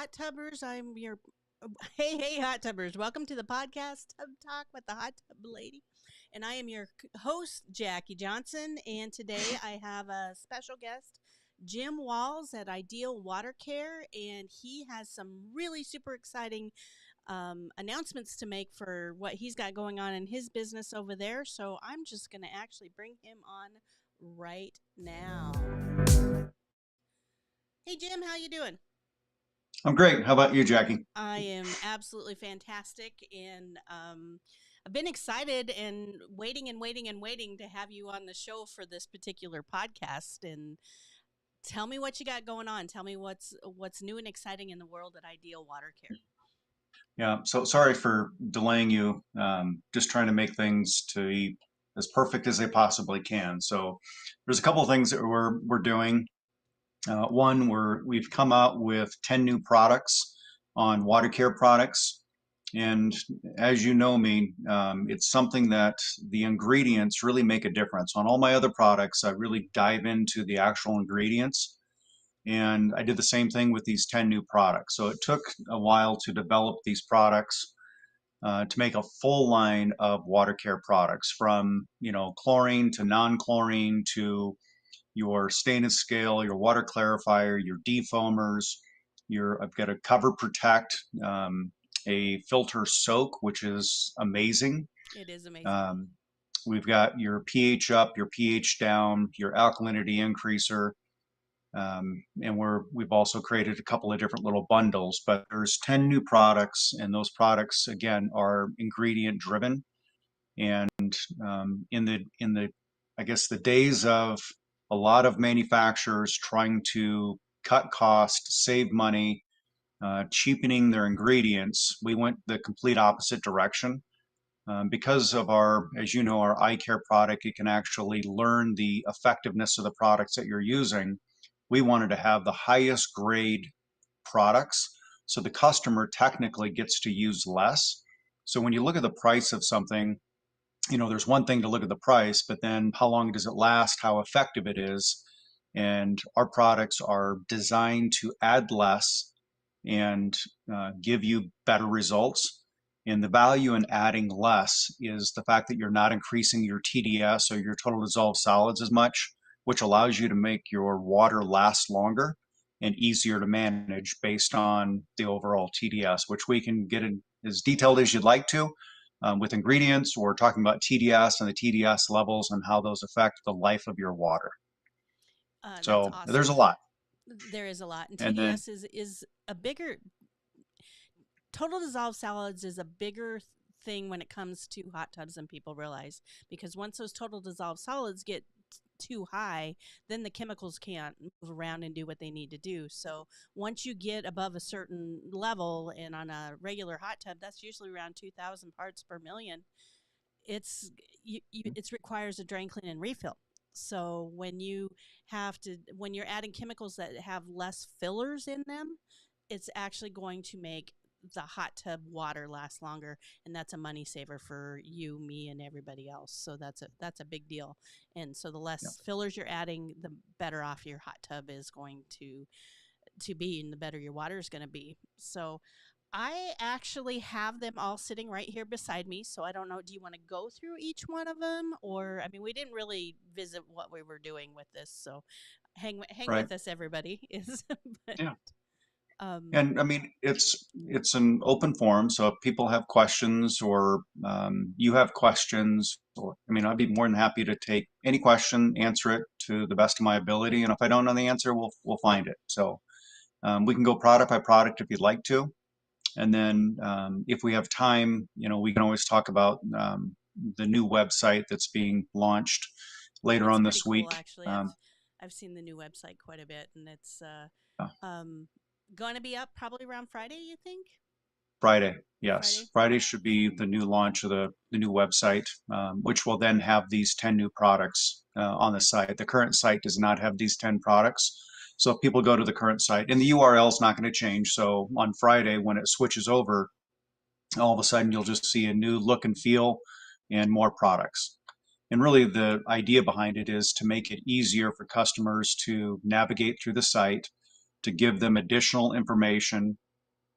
Hot Tubbers. I'm your hey Hot Tubbers. Welcome to the podcast Tub Talk with the Hot Tub Lady, and I am your host Jackie Johnson. And today I have a special guest, Jim Walls at Ideal Water Care, and he has some really super exciting announcements to make for what he's got going on in his business over there. So I'm just going to actually bring him on right now. Hey Jim, how you doing? I'm great. How about you, Jackie? I am absolutely fantastic, and I've been excited and waiting to have you on the show for this particular podcast. And tell me what you got going on. Tell me what's new and exciting in the world at Ideal Water Care. Yeah, so sorry for delaying you. Just trying to make things to be as perfect as they possibly can. So there's a couple of things that we're doing. One, we've come out with 10 new products on water care products. And as you know me, it's something that the ingredients really make a difference. On all my other products, I really dive into the actual ingredients. And I did the same thing with these 10 new products. So it took a while to develop these products to make a full line of water care products from, chlorine to non-chlorine to your stainless scale, your water clarifier, your defoamers, I've got a cover protect, a filter soak, which is amazing. It is amazing. We've got your pH up, your pH down, your alkalinity increaser. And we've also created a couple of different little bundles, but there's 10 new products, and those products again are ingredient driven. And in the I guess the days of a lot of manufacturers trying to cut cost, save money, cheapening their ingredients, we went the complete opposite direction. Because of as you know, our eye care product, it can actually learn the effectiveness of the products that you're using. We wanted to have the highest grade products so the customer technically gets to use less. So when you look at the price of something, there's one thing to look at the price, but then how long does it last, how effective it is. And our products are designed to add less and give you better results. And the value in adding less is the fact that you're not increasing your TDS or your total dissolved solids as much, which allows you to make your water last longer and easier to manage based on the overall TDS, which we can get in as detailed as you'd like to with ingredients. We're talking about TDS and the TDS levels and how those affect the life of your water. That's So there's awesome. a lot. There is a lot, and And then, TDS is a bigger total dissolved solids is a bigger thing when it comes to hot tubs than people realize, because once those total dissolved solids get too high, then the chemicals can't move around and do what they need to do. So once you get above a certain level, and on a regular hot tub, that's usually around 2,000 parts per million, it's it requires a drain, clean, and refill. So when you're adding chemicals that have less fillers in them, it's actually going to make the hot tub water last longer, and that's a money saver for you, me, and everybody else. So that's a big deal. And so the yeah. less fillers you're adding, the better off your hot tub is going to be, and the better your water is going to be. So I actually have them all sitting right here beside me. So I don't know, do you want to go through each one of them? Or, I mean, we didn't really visit what we were doing with this. So hang Right. with us, everybody. But, Yeah. um, And I mean, it's an open forum, so if people have questions or you have questions, or I mean, I'd be more than happy to take any question, answer it to the best of my ability, and if I don't know the answer, we'll find it. So we can go product by product if you'd like to, and then if we have time, we can always talk about the new website that's being launched later it's on pretty this cool, week. actually. I've seen the new website quite a bit, and it's Uh, um, going to be up probably around Friday, you think? Friday, yes. Friday? Friday should be the new launch of the new website, which will then have these 10 new products on the site. The current site does not have these 10 products. So if people go to the current site, and the URL is not going to change. So on Friday, when it switches over, all of a sudden you'll just see a new look and feel and more products. And really the idea behind it is to make it easier for customers to navigate through the site, to give them additional information,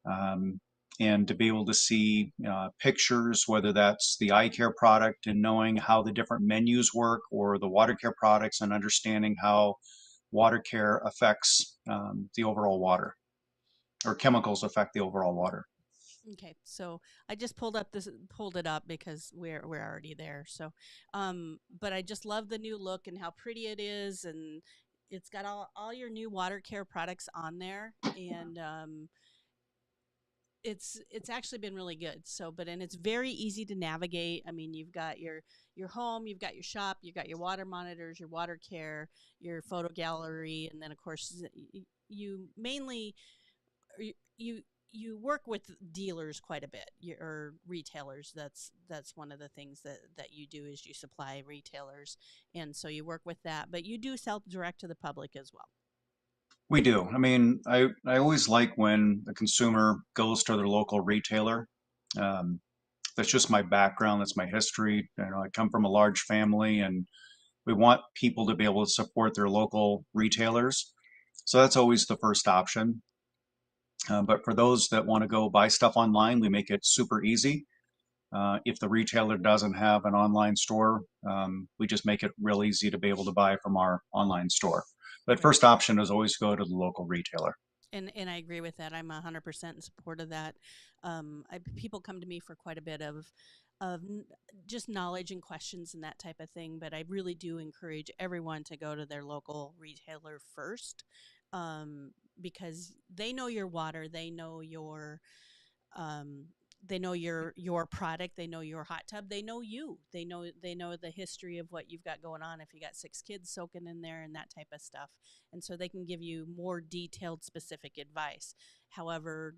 Um, and to be able to see pictures, whether that's the eye care product and knowing how the different menus work, or the water care products and understanding how water care affects the overall water, or chemicals affect the overall water. Okay, so I just pulled it up because we're already there. So, but I just love the new look and how pretty it is, and it's got all your new water care products on there, and it's actually been really good. So, but and it's very easy to navigate. I mean, you've got your home, you've got your shop, you've got your water monitors, your water care, your photo gallery, and then of course you mainly you you work with dealers quite a bit, or retailers. That's one of the things that you do is you supply retailers, and so you work with that, but you do sell direct to the public as well. We do. I mean, I always like when the consumer goes to their local retailer. Um, that's just my background. That's my history. You know, I come from a large family, and we want people to be able to support their local retailers. So that's always the first option. But for those that want to go buy stuff online, we make it super easy. If the retailer doesn't have an online store, we just make it real easy to be able to buy from our online store. But Right. first option is always go to the local retailer. And I agree with that. I'm 100% in support of that. People come to me for quite a bit of just knowledge and questions and that type of thing. But I really do encourage everyone to go to their local retailer first, um, because they know your water, um, they know your product, they know your hot tub, they know you, they know the history of what you've got going on, if you got 6 kids soaking in there and that type of stuff, and so they can give you more detailed specific advice. However,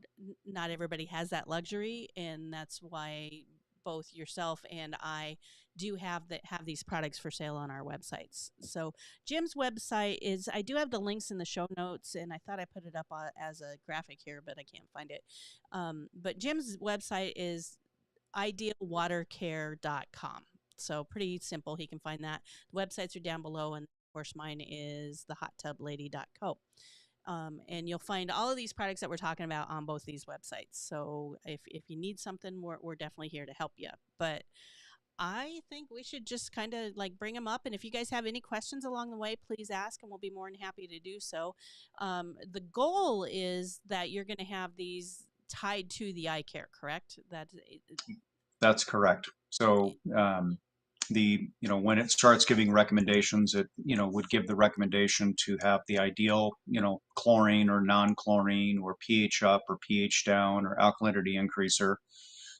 not everybody has that luxury, and that's why both yourself and I do have these products for sale on our websites. So Jim's website is, I do have the links in the show notes, and I thought I put it up as a graphic here, but I can't find it. But Jim's website is idealwatercare.com. So pretty simple. He can find that. The websites are down below, and of course mine is thehottublady.co. And you'll find all of these products that we're talking about on both these websites. So if you need something, we're definitely here to help you. But I think we should just kind of like bring them up. And if you guys have any questions along the way, please ask, and we'll be more than happy to do so. The goal is that you're going to have these tied to the eye care, correct? That's correct. So when it starts giving recommendations, it would give the recommendation to have the ideal chlorine or non-chlorine, or pH up or pH down, or alkalinity increaser.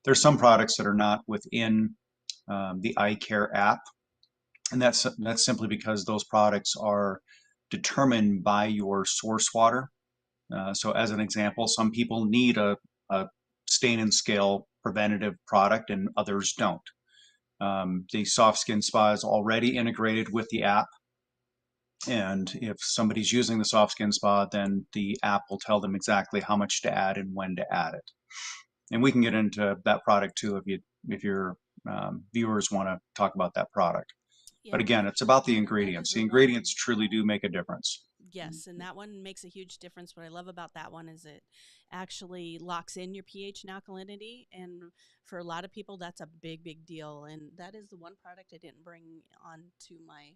There's some products that are not within the eye care app, and that's simply because those products are determined by your source water. So as an example, some people need a stain and scale preventative product and others don't. The soft skin spa is already integrated with the app, and if somebody's using the soft skin spa, then the app will tell them exactly how much to add and when to add it. And we can get into that product too if your viewers want to talk about that product. But Yeah, again, it's about the that is ingredients. The the one. ingredients truly do make a difference. Yes, and that one makes a huge difference. What I love about that one is it actually locks in your pH and alkalinity, and for a lot of people, that's a big deal. And that is the one product I didn't bring on to my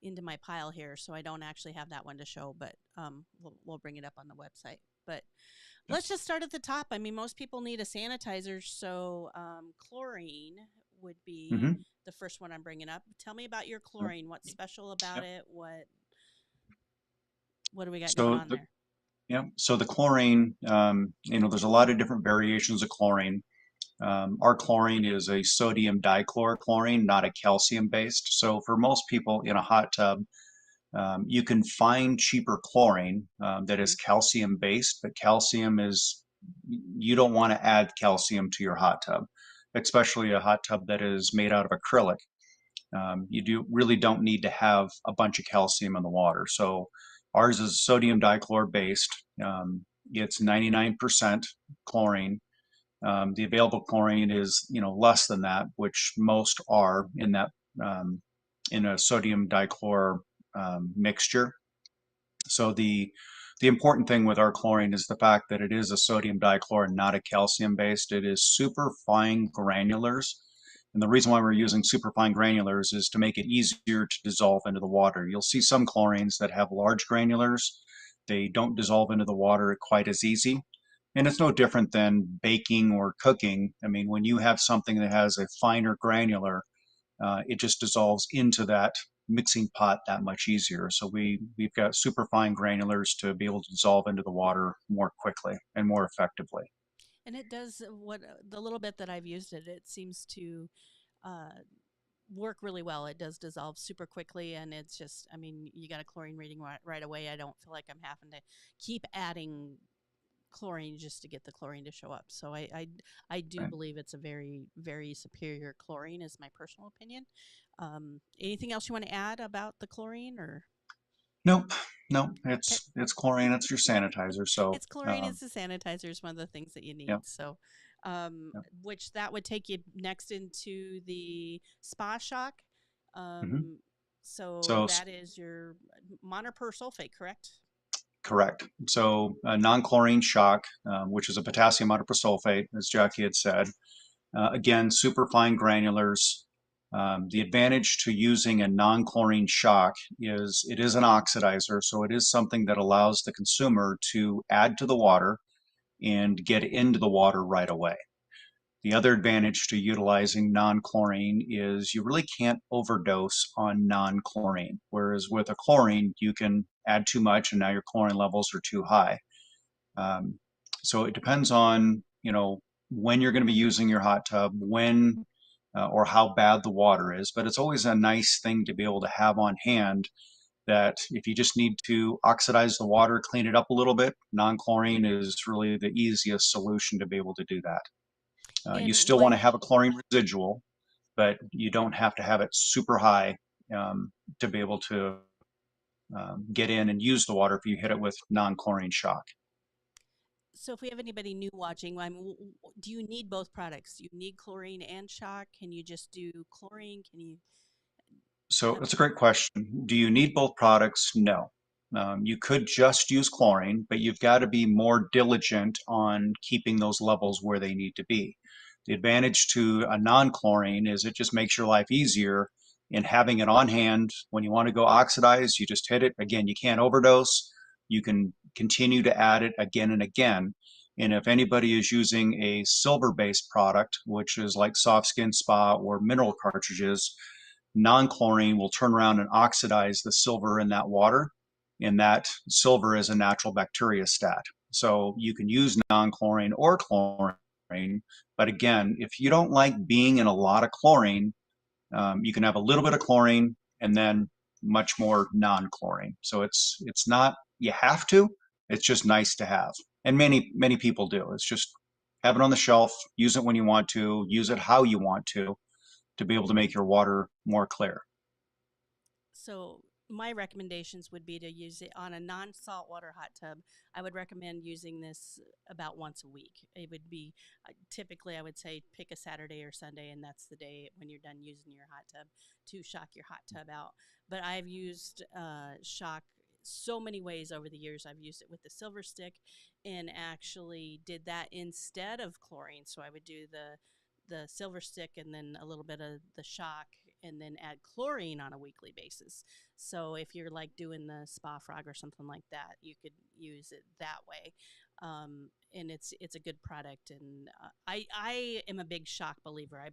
into my pile here, so I don't actually have that one to show, but we'll bring it up on the website. But let's just start at the top. I mean, most people need a sanitizer, so chlorine would be Mm-hmm. the first one I'm bringing up. Tell me about your chlorine. What's special about Yep. it? What do we got going So on there? the chlorine, there's a lot of different variations of chlorine. Our chlorine is a sodium dichlorochlorine, not a calcium based. So for most people in a hot tub, you can find cheaper chlorine that Mm-hmm. is calcium based, but you don't want to add calcium to your hot tub, especially a hot tub that is made out of acrylic. You don't need to have a bunch of calcium in the water. So ours is sodium dichlor based. It's 99% chlorine. The available chlorine is less than that, which most are um, in a sodium dichlor mixture. So the The important thing with our chlorine is the fact that it is a sodium dichloride, not a calcium based. It is super fine granulars. And the reason why we're using super fine granulars is to make it easier to dissolve into the water. You'll see some chlorines that have large granulars. They don't dissolve into the water quite as easy. And it's no different than baking or cooking. I mean, when you have something that has a finer granular, it just dissolves into that mixing pot that much easier. So we've got super fine granulars to be able to dissolve into the water more quickly and more effectively. And it does what the little bit that I've used it, it seems to uh, work really well. It does dissolve super quickly, and it's just, I mean, you got a chlorine reading right away. I don't feel like I'm having to keep adding chlorine just to get the chlorine to show up. So I do Right. believe it's a very superior chlorine, is my personal opinion. Anything else you want to add about the chlorine, or Nope, nope. okay? It's chlorine. It's your sanitizer. So It's chlorine. It's the sanitizer is one of the things that you yeah, need. So, yeah. which that would take you next into the spa shock. Hmm. Um, so So that is your monopersulfate, correct? correct. So non-chlorine shock, which is a potassium monopersulfate, as Jackie had said. Again, super fine granulars. The advantage to using a non-chlorine shock is it is an oxidizer, so it is something that allows the consumer to add to the water and get into the water right away. The other advantage to utilizing non-chlorine is you really can't overdose on non-chlorine, whereas with a chlorine, you can add too much and now your chlorine levels are too high. Um, so it depends on, when you're going to be using your hot tub, when or how bad the water is. But it's always a nice thing to be able to have on hand that if you just need to oxidize the water, clean it up a little bit, non-chlorine is really the easiest solution to be able to do that. You And still want what to have a chlorine residual, but you don't have to have it super high to be able to get in and use the water if you hit it with non-chlorine shock. so if we have anybody new watching, do you need both products? Do you need chlorine and shock? Can you just do chlorine? Can you So have that's a great question. Do you need both products? No. You could just use chlorine, but you've got to be more diligent on keeping those levels where they need to be. The advantage to a non-chlorine is it just makes your life easier in having it on hand. When you want to go oxidize, you just hit it. Again, you can't overdose. You can continue to add it again and again. And if anybody is using a silver-based product, which is like soft skin spa or mineral cartridges, non-chlorine will turn around and oxidize the silver in that water, and that silver is a natural bacteriostat. So you can use non-chlorine or chlorine, but again, if you don't like being in a lot of chlorine, you can have a little bit of chlorine and then much more non-chlorine. So it's not you have to, it's just nice to have, and many people do. It's just have it on the shelf, use it when you want to, use it how you want to be able to make your water more clear. So my recommendations would be to use it on a non-saltwater hot tub. I would recommend using this about once a week. It would be typically, I would say, pick a Saturday or Sunday, and that's the day when you're done using your hot tub to shock your hot tub out. But I've used shock so many ways over the years. I've used it with the silver stick, and actually did that instead of chlorine. So I would do the silver stick and then a little bit of the shock, and then add chlorine on a weekly basis. So if you're like doing the spa frog or something like that, you could use it that way. And it's a good product, and I am a big shock believer. I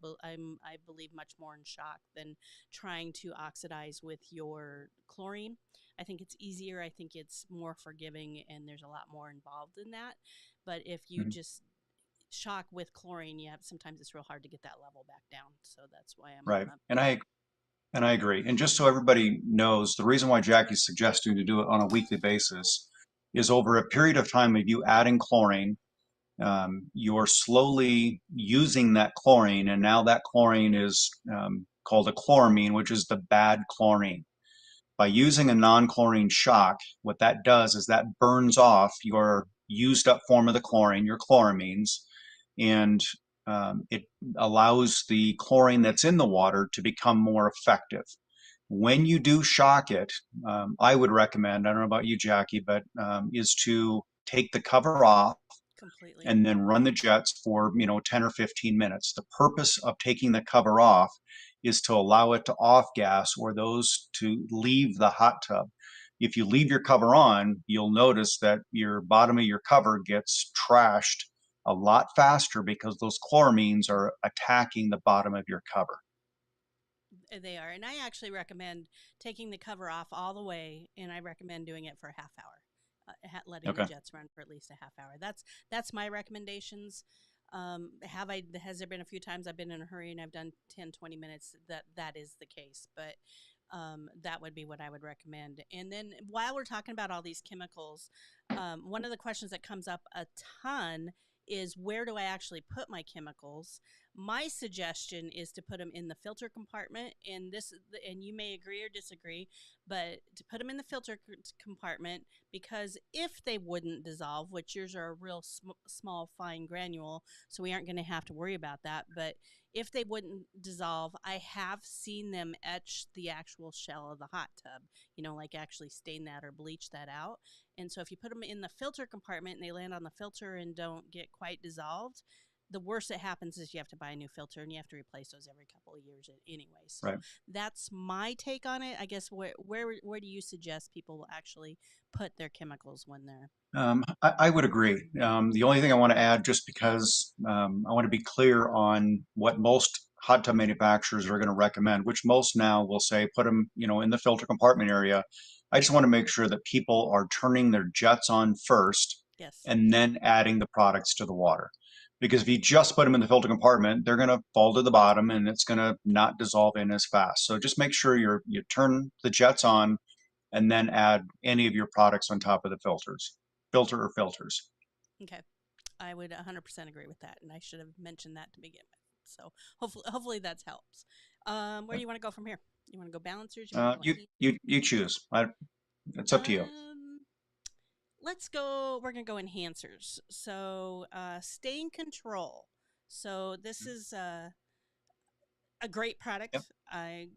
believe much more in shock than trying to oxidize with your chlorine. I think it's easier. I think it's more forgiving, and there's a lot more involved in that. But if you Mhm. just shock with chlorine, yeah, sometimes it's real hard to get that level back down. So that's why Right. I'm a And big. I agree. And just so everybody knows, the reason why Jackie's suggesting to do it on a weekly basis is over a period of time of you adding chlorine, you're slowly using that chlorine, and now that chlorine is called a chloramine, which is the bad chlorine. By using a non-chlorine shock, what that does is that burns off your used up form of the chlorine, your chloramines, and it allows the chlorine that's in the water to become more effective. When you do shock it, I would recommend, I don't know about you, Jackie, but is to take the cover off Completely. and then run the jets for 10 or 15 minutes. The purpose of taking the cover off is to allow it to off gas or those to leave the hot tub. If you leave your cover on, you'll notice that your bottom of your cover gets trashed a lot faster because those chloramines are attacking the bottom of your cover. They are. And I actually recommend taking the cover off all the way, and I recommend doing it for a half hour. Letting the Okay. jets run for at least a half hour. That's my recommendations. Has there been a few times I've been in a hurry and I've done 10, 20 minutes? That is the case, but that would be what I would recommend. And then while we're talking about all these chemicals, one of the questions that comes up a ton is, where do I actually put my chemicals? My suggestion is to put them in the filter compartment, and you may agree or disagree, but to put them in the filter compartment, because if they wouldn't dissolve, which yours are a real small fine granule, so we aren't going to have to worry about that, but if they wouldn't dissolve, I have seen them etch the actual shell of the hot tub, like actually stain that or bleach that out. And so if you put them in the filter compartment and they land on the filter and don't get quite dissolved, the worst that happens is you have to buy a new filter and you have to replace those every couple of years anyway. So Right. that's my take on it. I guess where do you suggest people will actually put their chemicals when they're I would agree. The only thing I want to add, just because I want to be clear on what most hot tub manufacturers are going to recommend, which most now will say put them, in the filter compartment area. I just want to make sure that people are turning their jets on first yes. and then adding the products to the water. Because if you just put them in the filter compartment, they're going to fall to the bottom and it's going to not dissolve in as fast. So just make sure you turn the jets on and then add any of your products on top of the filter or filters. Okay. I would 100% agree with that, and I should have mentioned that to begin with. So hopefully that helps. Where do you want to go from here? You want to go balancers? You want to go You choose. It's up to you. let's go. We're gonna go enhancers. So stain control. So this is a great Yep. product. I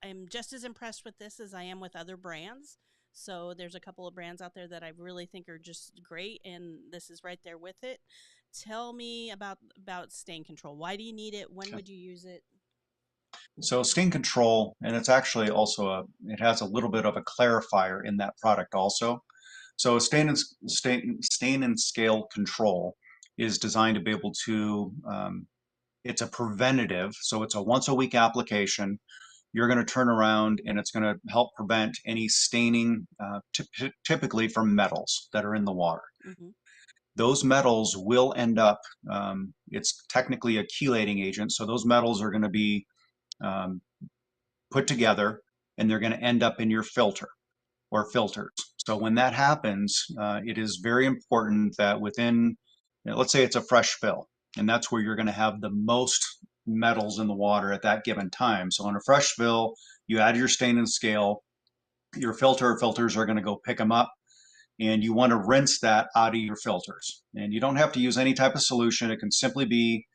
I'm just as impressed with this as I am with other brands. So there's a couple of brands out there that I really think are just great, and this is right there with it. Tell me about stain control. Why do you need it? When Okay. would you use it? So stain control, and it's actually also it has a little bit of a clarifier in that product also. So stain and scale control is designed to be able to, it's a preventative, so it's a once a week application. You're going to turn around and it's going to help prevent any staining, typically from metals that are in the water. Mm-hmm. Those metals will end up, it's technically a chelating agent, so those metals are going to be um, put together and they're going to end up in your filter or filters. So when that happens, it is very important that within, let's say it's a fresh fill, and that's where you're going to have the most metals in the water at that given time. So on a fresh fill, you add your stain and scale, your filter or filters are going to go pick them up, and you want to rinse that out of your filters. And you don't have to use any type of solution. It can simply be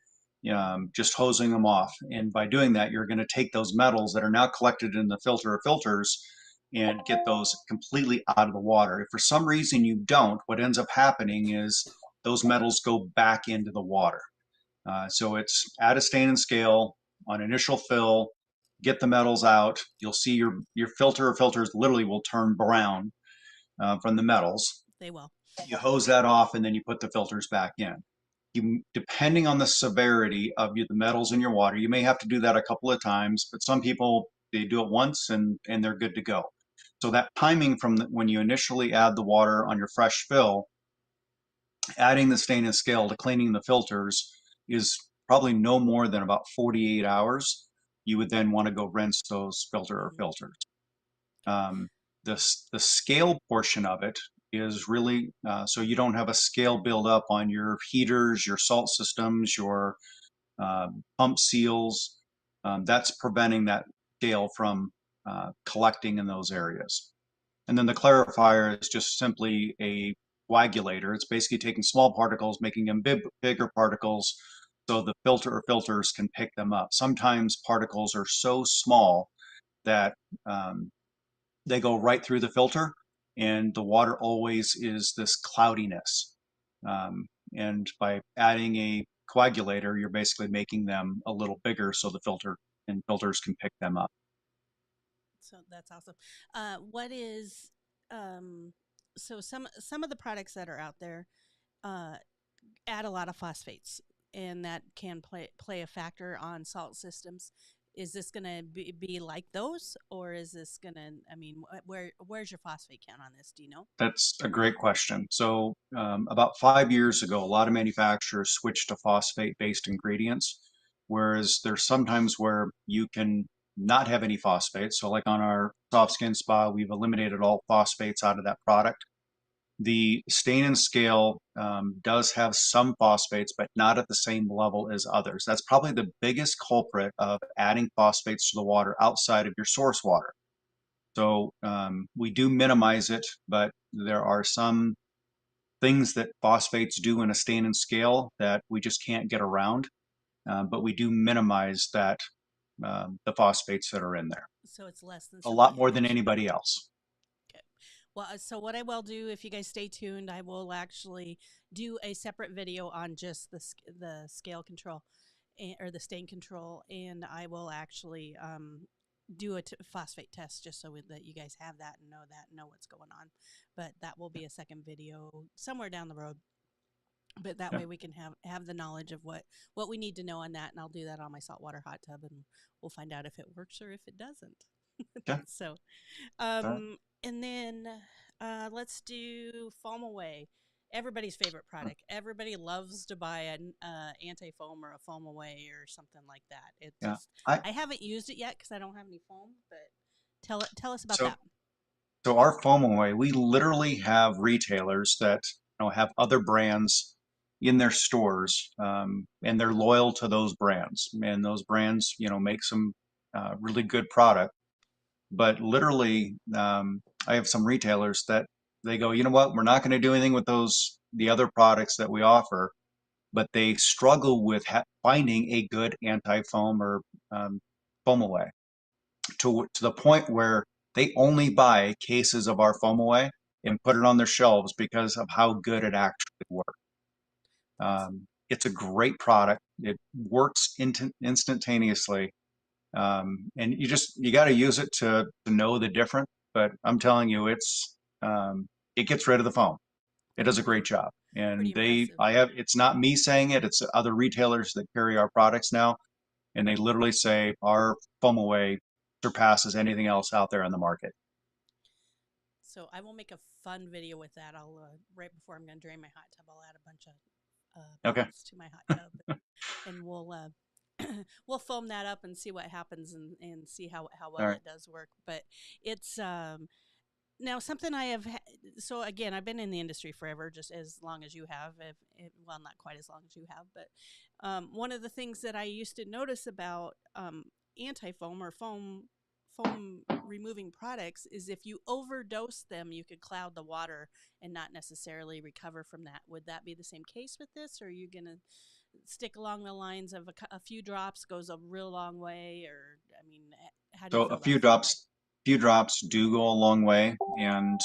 just hosing them off. And by doing that, you're going to take those metals that are now collected in the filter or filters and get those completely out of the water. If for some reason you don't, what ends up happening is those metals go back into the water. So it's add a stain and scale on initial fill, get the metals out. You'll see your filter or filters literally will turn brown from the metals. They will. You hose that off and then you put the filters back in. Depending on the severity of the metals in your water, you may have to do that a couple of times, but some people, they do it once and they're good to go. So that timing from when you initially add the water on your fresh fill, adding the stain and scale to cleaning the filters is probably no more than about 48 hours. You would then want to go rinse those filter or Mm-hmm. filters. Okay. Um, the scale portion of it is really so you don't have a scale build up on your heaters, your salt systems, your pump seals. That's preventing that scale from collecting in those areas. And then the clarifier is just simply a coagulator. It's basically taking small particles, making them bigger particles so the filter or filters can pick them up. Sometimes particles are so small that they go right through the filter, and the water always is this cloudiness. And by adding a coagulator, you're basically making them a little bigger so the filters can pick them up. So that's awesome. What is so some of the products that are out there uh, add a lot of phosphates, and that can play a factor on salt systems. Is this going to be like those, or is this going to? I mean, where's your phosphate count on this? Do you know? That's a great question. So, about 5 years ago, a lot of manufacturers switched to phosphate-based ingredients, whereas there's sometimes where you can not have any phosphates. So, like on our soft skin spa, we've eliminated all phosphates out of that product. The stain and scale does have some phosphates, but not at the same level as others. That's probably the biggest culprit of adding phosphates to the water outside of your source water. So we do minimize it, but there are some things that phosphates do in a stain and scale that we just can't get around. But we do minimize the phosphates that are in there So it's less than a some lot more than manufacturers. anybody else. Okay. Well, so what I will do, if you guys stay tuned, I will actually do a separate video on just the scale control or the stain control, and I will actually do a phosphate test just so that you guys have that and know what's going on. But that will be a second video somewhere down the road. But that Yeah, way we can have the knowledge of what we need to know on that, and I'll do that on my saltwater hot tub, and we'll find out if it works or if it doesn't. yeah. So That, and then let's do foam away. Everybody's favorite product. Everybody loves to buy an anti foam or a foam away or something like that. It yeah. just I I haven't used it yet because I don't have any foam. But tell us about so that. so our foam away, we literally have retailers that have other brands in their stores, and they're loyal to those brands, and those brands make some really good product. But literally, I have some retailers that they go, you know what, we're not going to do anything with the other products that we offer, but they struggle with finding a good anti-foam or um, foam away to the point where they only buy cases of our foam away and put it on their shelves because of how good it actually works. That's It's a great product. It works instantaneously, and you got to use it to know the difference. But I'm telling you, it gets rid of the foam. It does a pretty great job. And pretty impressive. it's not me saying it, it's other retailers that carry our products now. And they literally say our foam away surpasses anything else out there in the market. So I will make a fun video with that. I'll right before I'm going to drain my hot tub, I'll add a bunch of Okay. bottles to my hot tub, and we'll we'll foam that up and see what happens and see how All well right. it does work. But it's now something I have. So again, I've been in the industry forever, just as long as you have. Well, not quite as long as you have, but one of the things that I used to notice about anti foam or foam removing products is if you overdose them, you could cloud the water and not necessarily recover from that. Would that be the same case with this, or are you gonna stick along the lines of a few drops goes a real long way? Or I mean, how do you So feel about that? few drops do go a long way. And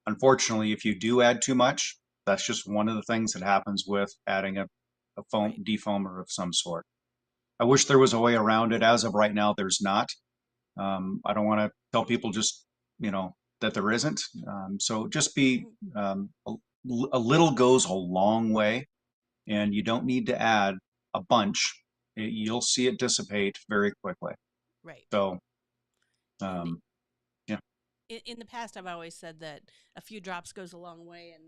unfortunately, if you do add too much, that's just one of the things that happens with adding a foam Right. defoamer of some sort. I wish there was a way around it. As of right now, there's not. I don't want to tell people just, that there isn't. So just be Mhm. a little goes a long way, and you don't need to add a bunch. You'll see it dissipate very quickly. Right. So, And um, yeah. in the past, I've always said that a few drops goes a long way. And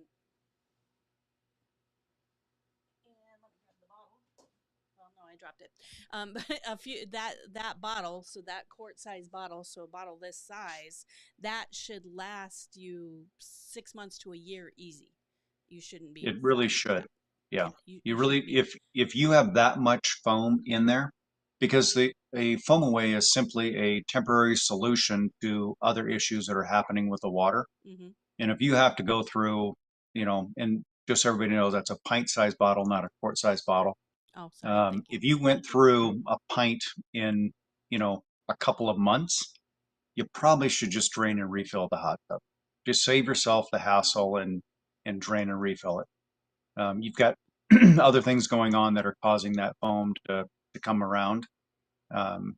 let me grab the bottle. Well, no, I dropped it. But a few that bottle, so that quart size bottle, so a bottle this size, that should last you 6 months to a year easy. You shouldn't be It really running should. out. Yeah. Yeah, you, You you really, shouldn't be. if you have that much foam in there, because a foam away is simply a temporary solution to other issues that are happening with the water. Mm-hmm. And if you have to go through, and just so everybody knows, that's a pint-sized bottle, not a quart-sized bottle. Oh, sorry. Thank you. If you went through a pint in, a couple of months, you probably should just drain and refill the hot tub. Just save yourself the hassle and drain and refill it. You've got other things going on that are causing that foam to come around. Um,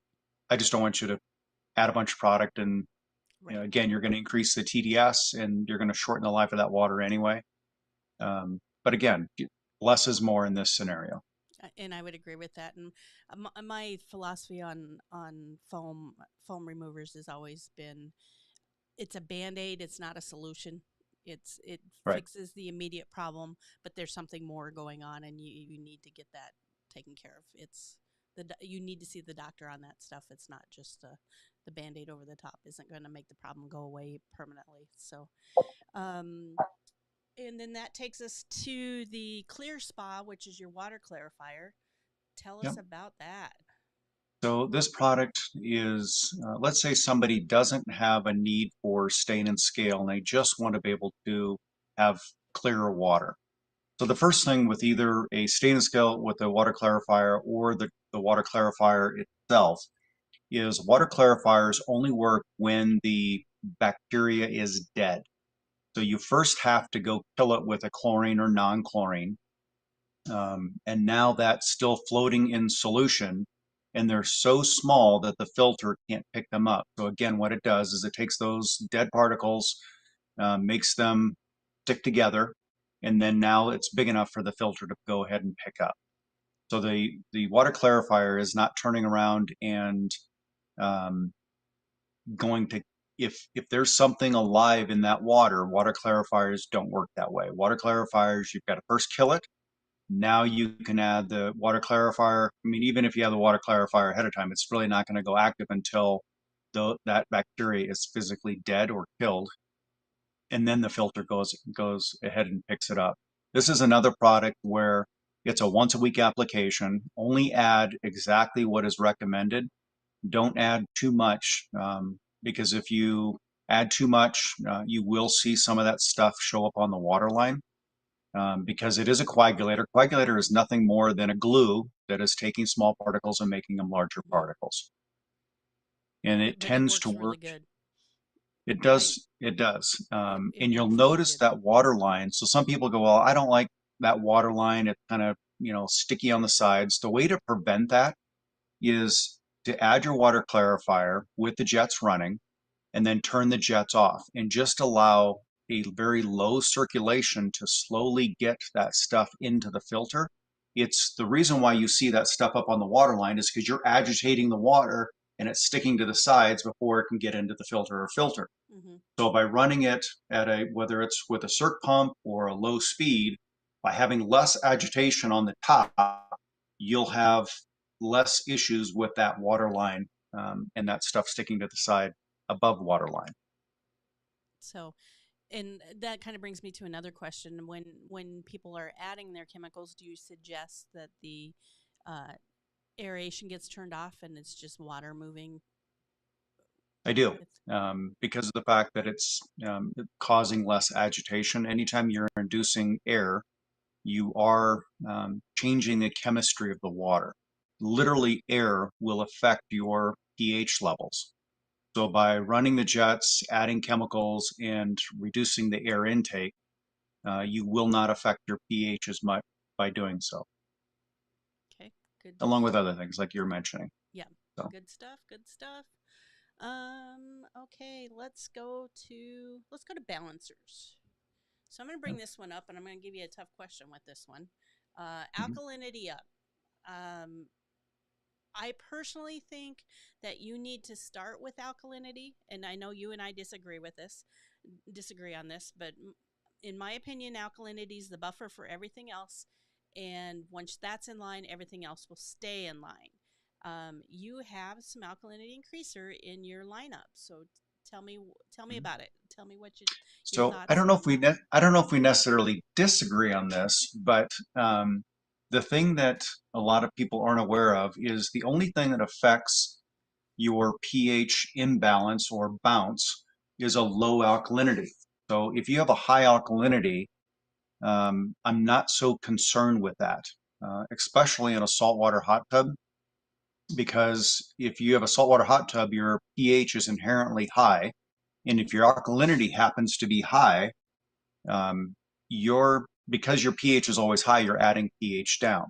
I just don't want you to add a bunch of product and Right. again, you're going to increase the TDS and you're going to shorten the life of that water anyway. But again, less is more in this scenario. And I would agree with that. And my philosophy on foam removers has always been it's a band-aid, it's not a solution. It Right. fixes the immediate problem, but there's something more going on, and you need to get that taken care of. You need to see the doctor on that stuff. It's not just the band-aid over the top isn't going to make the problem go away permanently. So um, and then that takes us to the clear spa, which is your water clarifier. Tell us Yep. about that. So this product is, let's say somebody doesn't have a need for stain and scale and they just want to be able to have clearer water. So the first thing with either a stain and scale with a water clarifier or the water clarifier itself is water clarifiers only work when the bacteria is dead. So you first have to go kill it with a chlorine or non-chlorine. And now that's still floating in solution, and they're so small that the filter can't pick them up. So again, what it does is it takes those dead particles, makes them stick together, and then now it's big enough for the filter to go ahead and pick up. So the water clarifier is not turning around and um, going to if there's something alive in that water clarifiers don't work that way. Water clarifiers, you've got to first kill it. Now you can add the water clarifier. I mean, even if you have the water clarifier ahead of time, it's really not going to go active until that bacteria is physically dead or killed, and then the filter goes ahead and picks it up. This is another product where it's a once a week application. Only add exactly what is recommended. Don't add too much because if you add too much, you will see some of that stuff show up on the water line because it is a coagulator. Coagulator is nothing more than a glue that is taking small particles and making them larger Mm-hmm. particles. And it But it tends to works really work. good. It I does. It does. it And you'll works really notice good. that water line. So some people go, well, I don't like that water line. It's kind of, sticky on the sides. The way to prevent that is to add your water clarifier with the jets running and then turn the jets off and just allow a very low circulation to slowly get that stuff into the filter. It's the reason why you see that stuff up on the water line is because you're agitating the water and it's sticking to the sides before it can get into the filter or filter. Mm-hmm. So by running it at whether it's with a circ pump or a low speed, by having less agitation on the top, you'll have less issues with that water line and that stuff sticking to the side above water line. So, and that kind of brings me to another question. When people are adding their chemicals, do you suggest that the uh, aeration gets turned off and it's just water moving I do with? because of the fact that it's causing less agitation. Anytime you're inducing air, you are changing the chemistry of the water. Literally, air will affect your pH levels. So by running the jets, adding chemicals, and reducing the air intake, you will not affect your pH as much by doing so, Okay, good. along with other things like you're mentioning. Yeah, So, good stuff. Good stuff. Okay, let's go to balancers. So I'm going to bring this one up, and I'm going to give you a tough question with this one. mhm. Alkalinity up. Um, I personally think that you need to start with alkalinity, and I know you and I disagree on this, but in my opinion, alkalinity is the buffer for everything else, and once that's in line, everything else will stay in line. You have some alkalinity increaser in your lineup, so tell me about it. Tell me your So I thoughts. don't know if I don't know if we necessarily disagree on this, but the thing that a lot of people aren't aware of is the only thing that affects your pH imbalance or bounce is a low alkalinity. So if you have a high alkalinity, I'm not so concerned with that, especially in a saltwater hot tub. because if you have a saltwater hot tub, your pH is inherently high. And if your alkalinity happens to be high, because your pH is always high, you're adding pH down.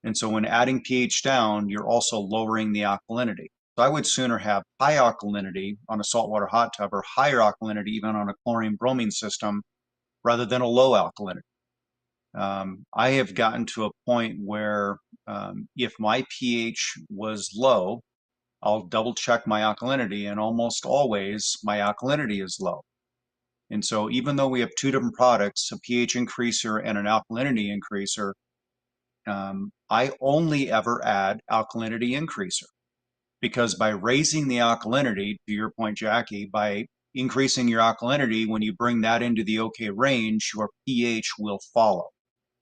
And so when adding pH down, you're also lowering the alkalinity. So I would sooner have high alkalinity on a saltwater hot tub or higher alkalinity even on a chlorine bromine system rather than a low alkalinity. I have gotten to a point where if my pH was low, I'll double check my alkalinity, and almost always my alkalinity is low. And so even though we have two different products, a pH increaser and an alkalinity increaser, I only ever add alkalinity increaser, because by raising the alkalinity, to your point, Jackie, by increasing your alkalinity, when you bring that into the okay range, your pH will follow.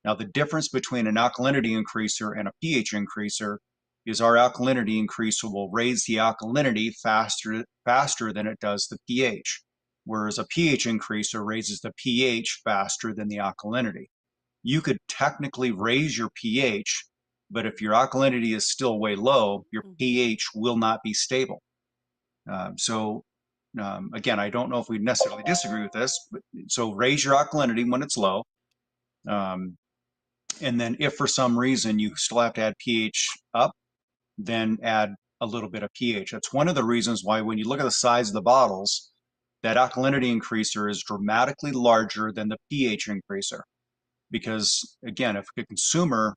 Now, the difference between an alkalinity increaser and a pH increaser is our alkalinity increaser will raise the alkalinity faster than it does the pH, whereas a pH increaser raises the pH faster than the alkalinity. You could technically raise your pH, but if your alkalinity is still way low, your pH will not be stable. Again, I don't know if we necessarily disagree with this, but so raise your alkalinity when it's low. And then if for some reason you still have to add pH up, then add a little bit of pH. That's one of the reasons why when you look at the size of the bottles, that alkalinity increaser is dramatically larger than the pH increaser. Because again, if a consumer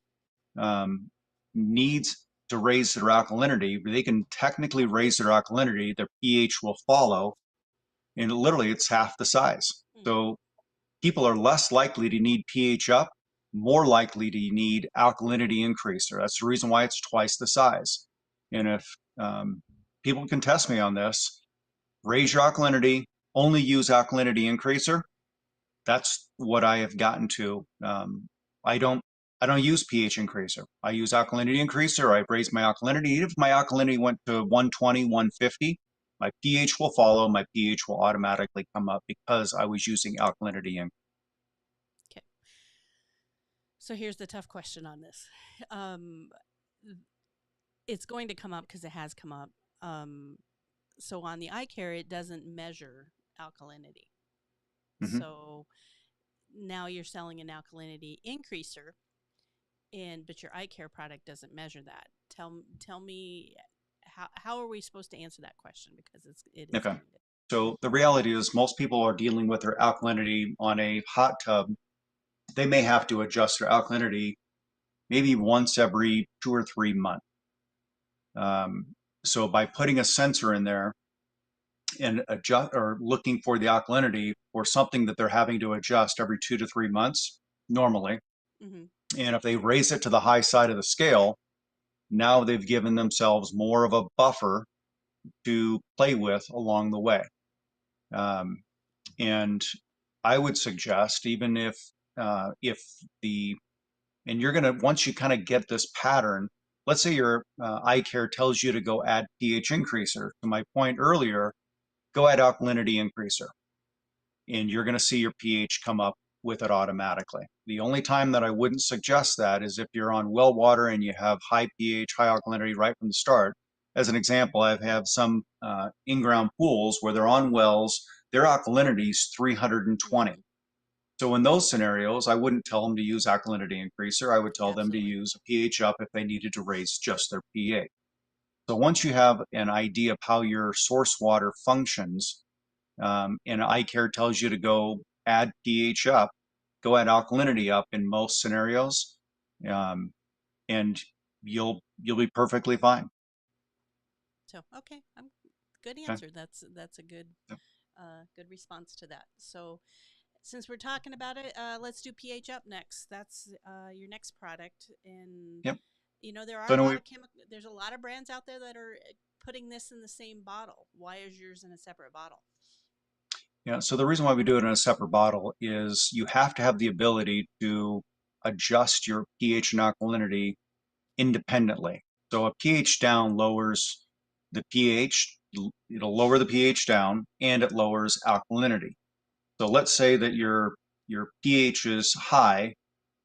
needs to raise their alkalinity, they can technically raise their alkalinity, their pH will follow, and literally it's half the size. So people are less likely to need pH up, more likely to need alkalinity increaser. That's the reason why it's twice the size. And if people can test me on this, raise your alkalinity, only use alkalinity increaser. That's what I have gotten to. I don't use pH increaser. I use alkalinity increaser. I raise my alkalinity. Even if my alkalinity went to 120, 150, my pH will follow. My pH will automatically come up because I was using alkalinity increaser. Okay. So here's the tough question on this. It's going to come up because it has come up. So on the eye care, it doesn't measure alkalinity. So now you're selling an alkalinity increaser, but your eye care product doesn't measure that. Tell me how are we supposed to answer that question, because it is Okay. kind of. So the reality is most people are dealing with their alkalinity on a hot tub. They may have to adjust their alkalinity maybe once every 2 or 3 months. So by putting a sensor in there and adjust or looking for the alkalinity for something that they're having to adjust every 2 to 3 months normally, and if they raise it to the high side of the scale, now they've given themselves more of a buffer to play with along the way. And I would suggest, even if and you're gonna, once you kind of get this pattern, let's say your eye care tells you to go add pH increaser. To my point earlier, go add alkalinity increaser, and you're gonna see your pH come up with it automatically. The only time that I wouldn't suggest that is if you're on well water and you have high pH, high alkalinity right from the start. As an example, I've had some in-ground pools where they're on wells, their alkalinity is 320. So in those scenarios, I wouldn't tell them to use alkalinity increaser. I would tell them to use a pH up if they needed to raise just their pH. So once you have an idea of how your source water functions, and eye care tells you to go add pH up, go add alkalinity up in most scenarios, and you'll be perfectly fine. So okay, good answer. Okay. That's a good Yep. good response to that. So since we're talking about it, let's do pH up next. That's your next product, and Yep. there are So a lot anyway, of There's a lot of brands out there that are putting this in the same bottle. Why is yours in a separate bottle? yeah. So the reason why we do it in a separate bottle is you have to have the ability to adjust your pH and alkalinity independently. So a pH down lowers the pH, it'll lower the pH down, and it lowers alkalinity. So let's say that your pH is high,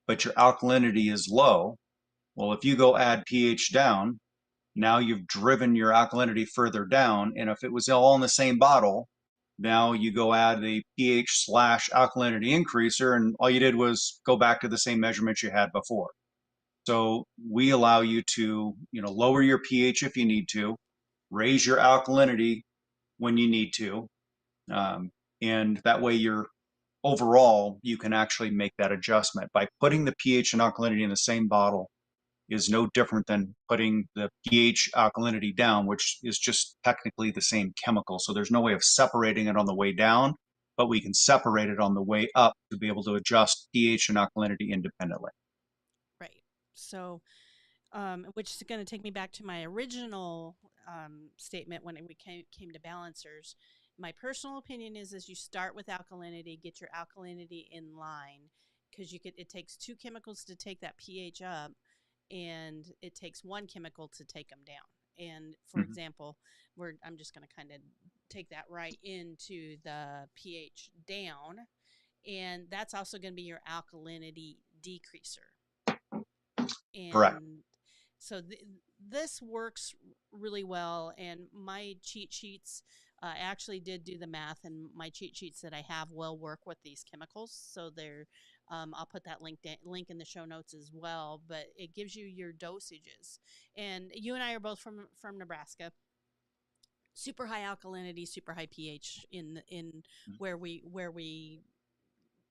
but your alkalinity is low. Well, if you go add pH down, Now you've driven your alkalinity further down. And if it was all in the same bottle, now you go add the pH slash alkalinity increaser, and all you did was go back to the same measurements you had before. So we allow you to, lower your pH if you need to, raise your alkalinity when you need to, um, and that way you're overall you can actually make that adjustment by putting the pH and alkalinity in the same bottle is no different than putting the pH alkalinity down, which is just technically the same chemical. So there's no way of separating it on the way down, but we can separate it on the way up to be able to adjust pH and alkalinity independently. Right. So, which is going to take me back to my original statement when we came to balancers. My personal opinion is you start with alkalinity, get your alkalinity in line, because it takes two chemicals to take that pH up, and it takes one chemical to take them down. And for Mhm. example, I'm just going to kind of take that right into the pH down, and that's also going to be your alkalinity decreaser. Correct. And so this works really well. And my cheat sheets, I actually did do the math, and my cheat sheets that I have will work with these chemicals. So I'll put that link in the show notes as well. But it gives you your dosages. And you and I are both from Nebraska. Super high alkalinity, super high pH in where we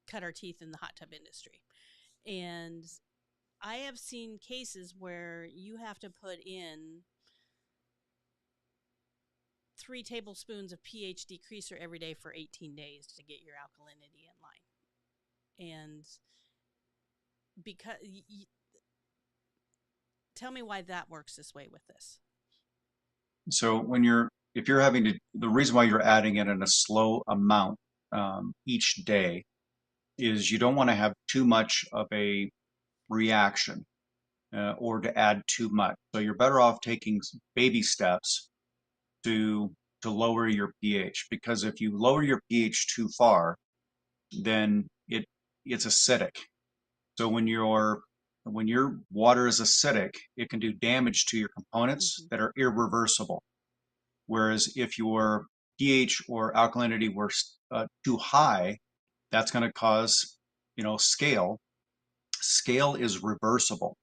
cut our teeth in the hot tub industry. And I have seen cases where you have to put in 3 tablespoons of pH decreaser every day for 18 days to get your alkalinity in line. And because tell me why that works this way with this. So if you're having to, the reason why you're adding it in a slow amount each day is you don't want to have too much of a reaction or to add too much. So you're better off taking baby steps to to lower your pH, because if you lower your pH too far, then it's acidic. So when your water is acidic, it can do damage to your components Mm-hmm. that are irreversible. Whereas if your pH or alkalinity were too high, that's going to cause, scale. Scale is reversible.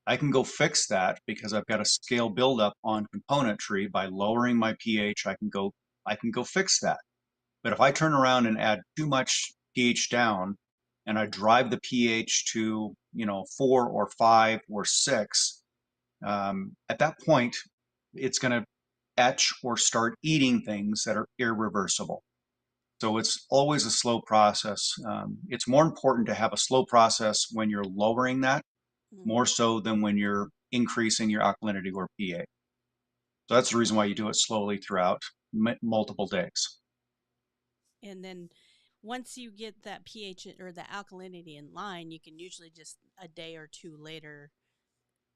I can go fix that because I've got a scale buildup on componentry by lowering my pH. I can go fix that. But if I turn around and add too much pH down and I drive the pH to, 4 or 5 or 6, at that point, it's going to etch or start eating things that are irreversible. So it's always a slow process. It's more important to have a slow process when you're lowering that, Mm-hmm. more so than when you're increasing your alkalinity or pH. So that's the reason why you do it slowly throughout multiple days. And then once you get that pH or the alkalinity in line, you can usually just a day or two later,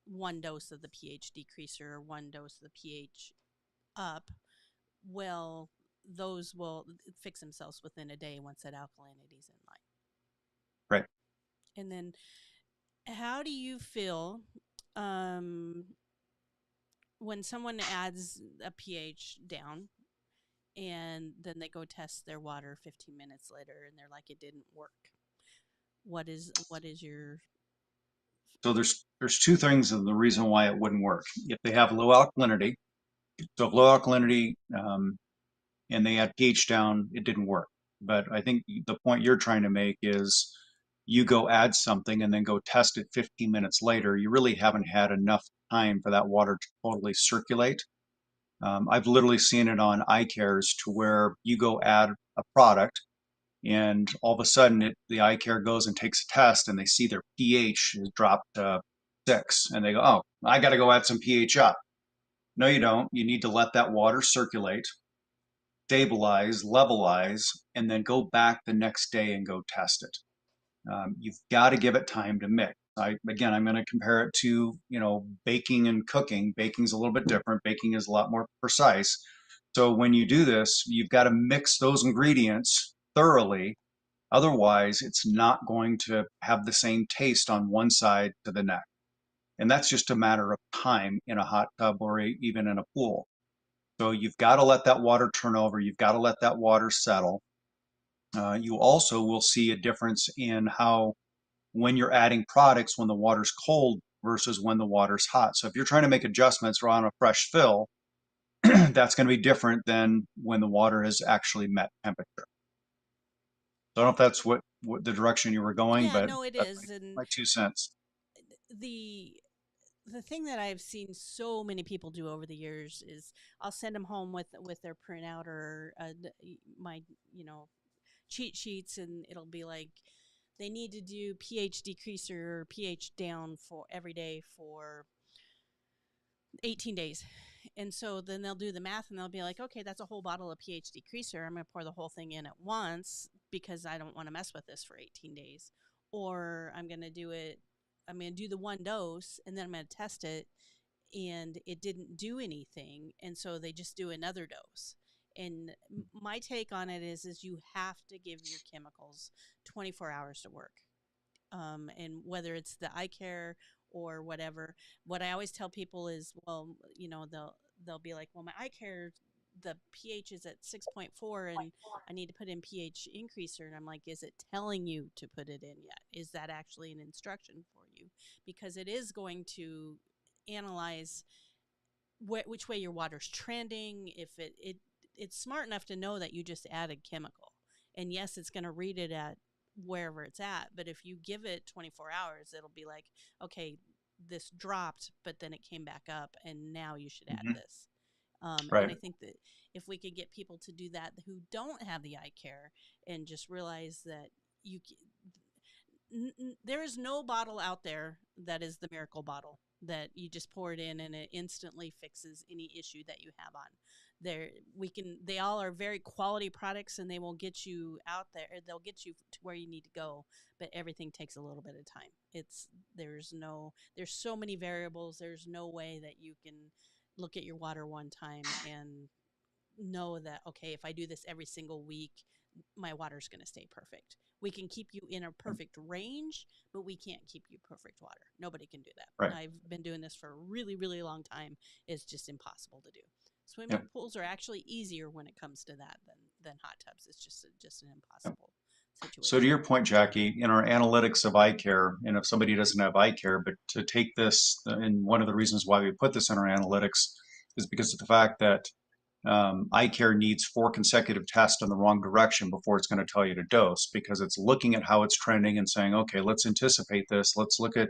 one dose of the pH decreaser or one dose of the pH up. Well, those will fix themselves within a day once that alkalinity is in line. Right. And then, how do you feel um, when someone adds a pH down and then they go test their water 15 minutes later and they're like, it didn't work? What is your So there's two things of the reason why it wouldn't work. If they have low alkalinity, so if low alkalinity and they had pH down, it didn't work. But I think the point you're trying to make is you go add something and then go test it 15 minutes later. You really haven't had enough time for that water to totally circulate. I've literally seen it on eye cares to where you go add a product and all of a sudden the eye care goes and takes a test and they see their pH has dropped to 6 and they go, oh, I got to go add some pH up. No, you don't. You need to let that water circulate, stabilize, levelize, and then go back the next day and go test it. You've got to give it time to mix. I'm going to compare it to, baking and cooking. Baking's a little bit different. Baking is a lot more precise. So when you do this, you've got to mix those ingredients thoroughly. Otherwise, it's not going to have the same taste on one side to the next. And that's just a matter of time in a hot tub or even in a pool. So you've got to let that water turn over. You've got to let that water settle. You also will see a difference in how, when you're adding products, when the water's cold versus when the water's hot. So if you're trying to make adjustments around a fresh fill, that's going to be different than when the water has actually met temperature. So I don't know if that's what the direction you were going, Yeah, but no, it that's is. And my 2 cents. the the thing that I've seen so many people do over the years is I'll send them home with their printout or my you know cheat sheets, and it'll be like they need to do pH decreaser or pH down for every day for 18 days. And so then they'll do the math and they'll be like, okay, that's a whole bottle of pH decreaser. I'm going to pour the whole thing in at once because I don't want to mess with this for 18 days. Or I'm going to do the one dose and then I'm going to test it and it didn't do anything. And so they just do another dose. And my take on it is you have to give your chemicals 24 hours to work. And whether it's the eye care or whatever, what I always tell people is, well, they'll be like, well, my eye care, the pH is at 6.4 and I need to put in pH increaser. And I'm like, is it telling you to put it in yet? Is that actually an instruction for you? Because it is going to analyze which way your water's trending. If it's smart enough to know that you just added chemical, and yes, it's going to read it at wherever it's at. But if you give it 24 hours, it'll be like, okay, this dropped, but then it came back up, and now you should add Hmm. this. And Right. I think that if we could get people to do that who don't have the eye care and just realize that you there is no bottle out there that is the miracle bottle that you just pour it in and it instantly fixes any issue that you have on there. They all are very quality products and they will get you out there, they'll get you to where you need to go, but everything takes a little bit of time. There's so many variables. There's no way that you can look at your water one time and know that, okay, if I do this every single week, my water's going to stay perfect. We can keep you in a perfect range, but we can't keep you perfect water. Nobody can do Right. that. I've been doing this for a really, really long time. It's just impossible to do. Yep. Swimming pools are actually easier when it comes to that than hot tubs. It's just an Yep. impossible So to situation. your point, Jackie, in our analytics of eye care, and if somebody doesn't have eye care, but to take this, and one of the reasons why we put this in our analytics is because of the fact that eye care needs 4 consecutive tests in the wrong direction before it's going to tell you to dose, because it's looking at how it's trending and saying, okay, let's anticipate this. Let's look at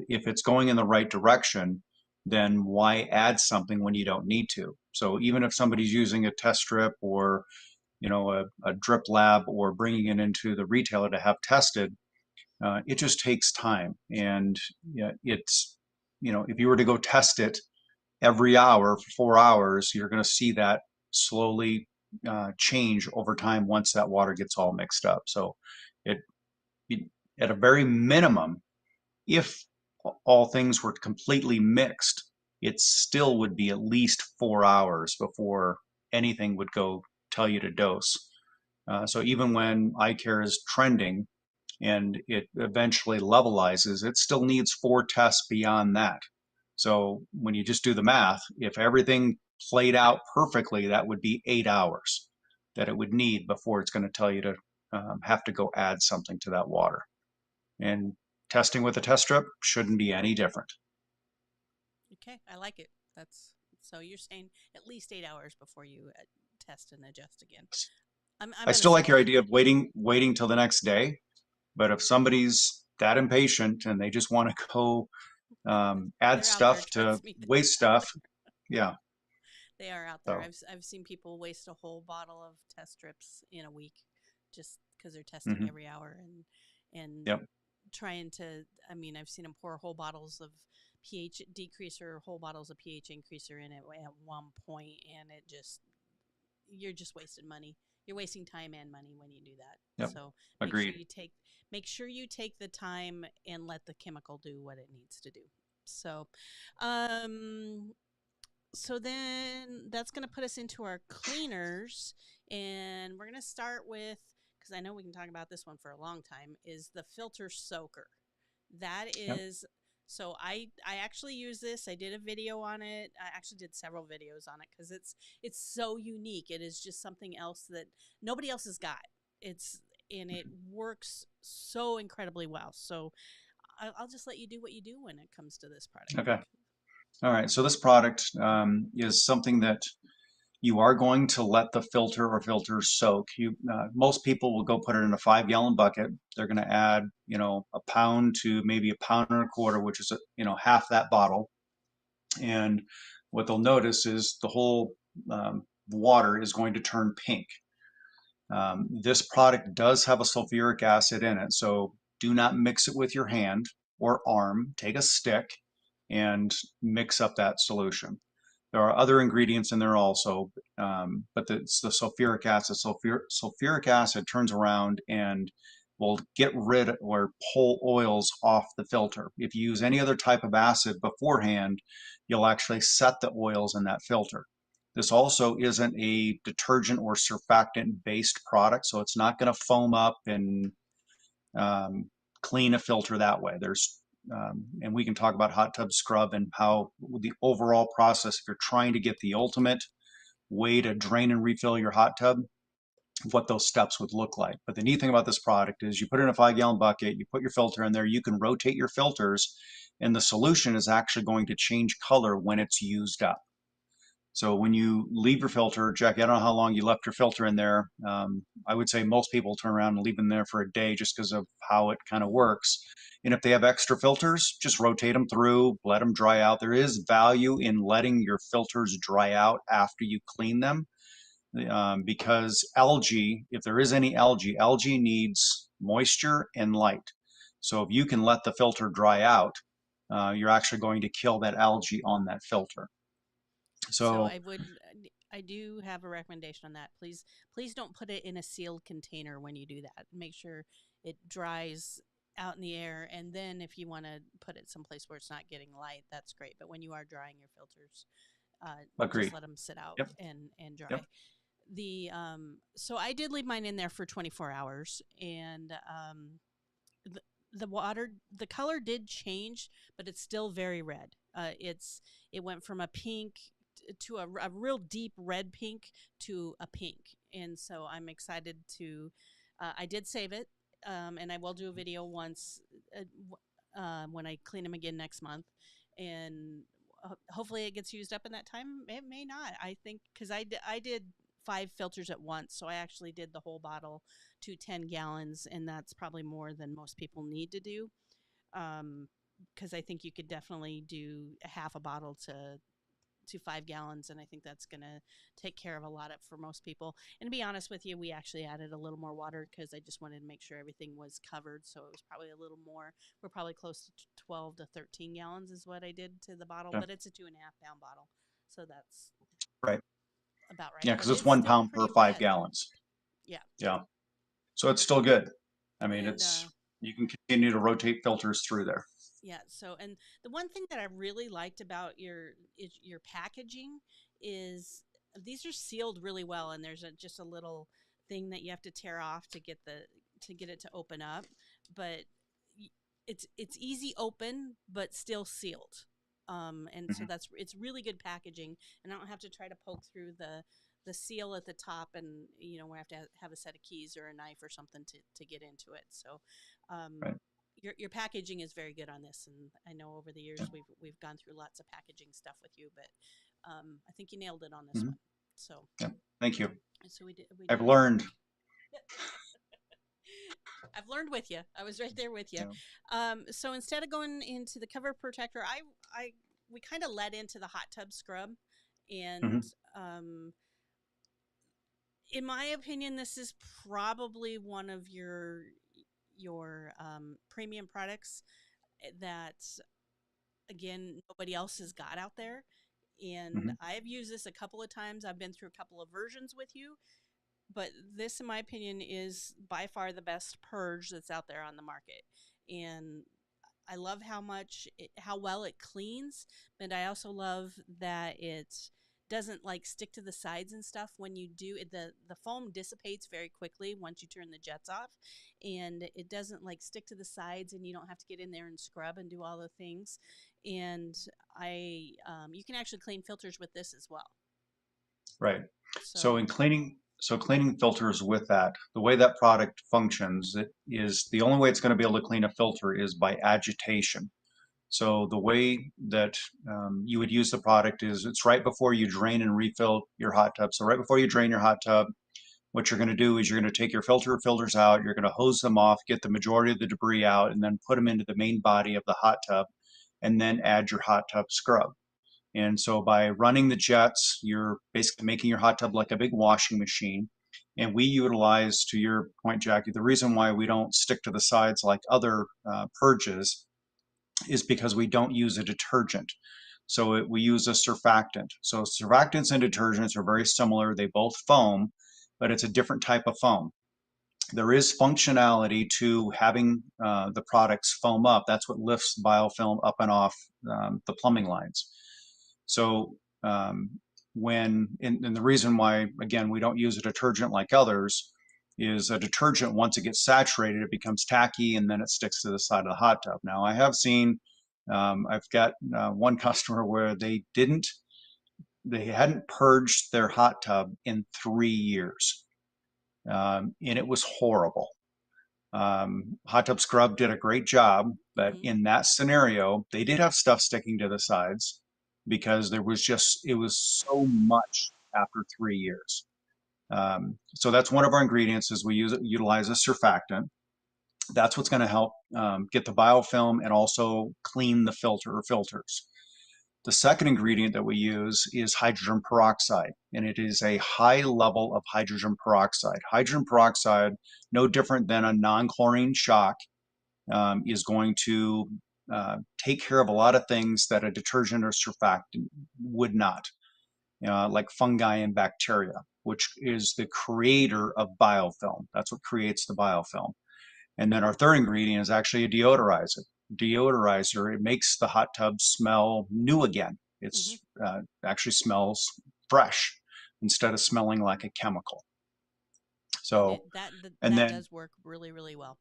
if it's going in the right direction, then why add something when you don't need to? So even if somebody's using a test strip or a drip lab or bringing it into the retailer to have tested, it just takes time. And yeah, it's if you were to go test it every hour for 4 hours, you're going to see that slowly change over time once that water gets all mixed up. So it, it at a very minimum, if all things were completely mixed, it still would be at least 4 hours before anything would go tell you to dose. So even when eye care is trending and it eventually levelizes, it still needs 4 tests beyond that. So when you just do the math, if everything played out perfectly, that would be 8 hours that it would need before it's going to tell you to have to go add something to that water. And testing with a test strip shouldn't be any different. Okay, I like it. That's so you're saying at least 8 hours before you test and adjust again. I'm I going to still like your say idea of waiting till the next day, but if somebody's that impatient and they just want to go add they're out there. stuff to Trust me, waste stuff, yeah. they are out there. So, I've seen people waste a whole bottle of test strips in a week just because they're testing mhm, every hour and yep. trying to. I mean, I've seen them pour whole bottles of pH decreaser, whole bottles of pH increaser in it at one point, and you're just wasting money. You're wasting time and money when you do that. Yep. So Agreed. make sure you take the time and let the chemical do what it needs to do. So, um, so then that's going to put us into our cleaners, and we're going to start with, because I know we can talk about this one for a long time, is the filter soaker. That Yep. is So I actually use this. I did a video on it. I actually did several videos on it because it's so unique. It is just something else that nobody else has got. It's and it works so incredibly well. So I'll just let you do what you do when it comes to this product. Okay. All right. So this product is something that you are going to let the filter or filters soak. Most people will go put it in a 5 gallon bucket. They're going to add, a pound to maybe a pound and a quarter, which is, half that bottle. And what they'll notice is the whole water is going to turn pink. This product does have a sulfuric acid in it, so do not mix it with your hand or arm. Take a stick and mix up that solution. There are other ingredients in there also, but it's the sulfuric acid. Sulfuric acid turns around and will get rid or pull oils off the filter. If you use any other type of acid beforehand, you'll actually set the oils in that filter. This also isn't a detergent or surfactant based product, so it's not going to foam up and um, clean a filter that way. And we can talk about hot tub scrub and how the overall process, if you're trying to get the ultimate way to drain and refill your hot tub, what those steps would look like. But the neat thing about this product is you put it in a 5 gallon bucket, you put your filter in there, you can rotate your filters, and the solution is actually going to change color when it's used up. So when you leave your filter, Jackie, I don't know how long you left your filter in there. I would say most people turn around and leave them there for a day just because of how it kind of works. And if they have extra filters, just rotate them through, let them dry out. There is value in letting your filters dry out after you clean them because algae, if there is any algae, algae needs moisture and light. So if you can let the filter dry out, you're actually going to kill that algae on that filter. So So I do have a recommendation on that. Please don't put it in a sealed container when you do that. Make sure it dries out in the air, and then if you want to put it someplace where it's not getting light, that's great. But when you are drying your filters, just agreed. let them sit out Yep. and Yep. dry. The So I did leave mine in there for 24 hours, and the, the water, the color did change, but it's still very red. It went from a pink to a real deep red pink to a pink, and so I'm excited to. I did save it, and I will do a video once when I clean them again next month, and hopefully it gets used up in that time. It may not. I think because I did 5 filters at once, so I actually did the whole bottle to 10 gallons, and that's probably more than most people need to do. Because I think you could definitely do a half a bottle to 5 gallons, and I think that's going to take care of a lot of for most people. And to be honest with you, we actually added a little more water because I just wanted to make sure everything was covered. So it was probably a little more. We're probably close to 12 to 13 gallons is what I did to the bottle, Okay. but it's a 2.5 pound bottle, so that's Right. about right. Yeah, But because it's it's one still pound per pretty five red. gallons. Yeah, Yeah. So it's still good. I mean, and you can continue to rotate filters through there. yeah. So, and the one thing that I really liked about your packaging is these are sealed really well, and there's just a little thing that you have to tear off to get it to open up, but it's easy open but still sealed. And so Mhm. it's really good packaging, and I don't have to try to poke through the seal at the top, and we have to have a set of keys or a knife or something to get into it. So um, Right. your packaging is very good on this, and I know over the Yeah. years we've gone through lots of packaging stuff with you, but I think you nailed it on this Mhm. one. So Yeah. Thank you. we I've did a learned. I've learned with you. I was right there with you. Yeah. So instead of going into the cover protector, I we kind of led into the hot tub scrub, and Hmm. um, in my opinion, this is probably one of your premium products that again nobody else has got out there. And Hmm. I have used this a couple of times. I've been through a couple of versions with you, but this, in my opinion, is by far the best purge that's out there on the market. And I love how well it cleans, but I also love that doesn't like stick to the sides and stuff. When you do it, the foam dissipates very quickly once you turn the jets off, and it doesn't like stick to the sides, and you don't have to get in there and scrub and do all the things. And you can actually clean filters with this as well. Right. So So cleaning filters with that, the way that product functions, it is the only way it's going to be able to clean a filter is by agitation. So the way that you would use the product is it's right before you drain and refill your hot tub. So right before you drain your hot tub, what you're going to do is you're going to take your filters out, you're going to hose them off, get the majority of the debris out, and then put them into the main body of the hot tub, and then add your hot tub scrub. And so by running the jets, you're basically making your hot tub like a big washing machine. And we utilize, to your point, Jackie, the reason why we don't stick to the sides like other purges is because we don't use a detergent. So we use a surfactant. So surfactants and detergents are very similar. They both foam, but it's a different type of foam. There is functionality to having the products foam up. That's what lifts the biofilm up and off the plumbing lines. So and the reason why, again, we don't use a detergent like others is a detergent, once it gets saturated, it becomes tacky and then it sticks to the side of the hot tub. Now, I have seen, I've got one customer where they hadn't purged their hot tub in 3 years, and it was horrible. Hot Tub Scrub did a great job, but mhm. in that scenario, they did have stuff sticking to the sides because it was so much after 3 years. So that's one of our ingredients is we utilize a surfactant. That's what's going to help get the biofilm and also clean the filter or filters. The second ingredient that we use is hydrogen peroxide, and it is a high level of hydrogen peroxide. Hydrogen peroxide, no different than a non-chlorine shock, is going to take care of a lot of things that a detergent or surfactant would not, like fungi and bacteria, which is the creator of biofilm. That's what creates the biofilm. And then our third ingredient is actually a deodorizer. Deodorizer, it makes the hot tub smell new again. Mhm. It's actually smells fresh instead of smelling like a chemical. And So, and that then, does work really really well.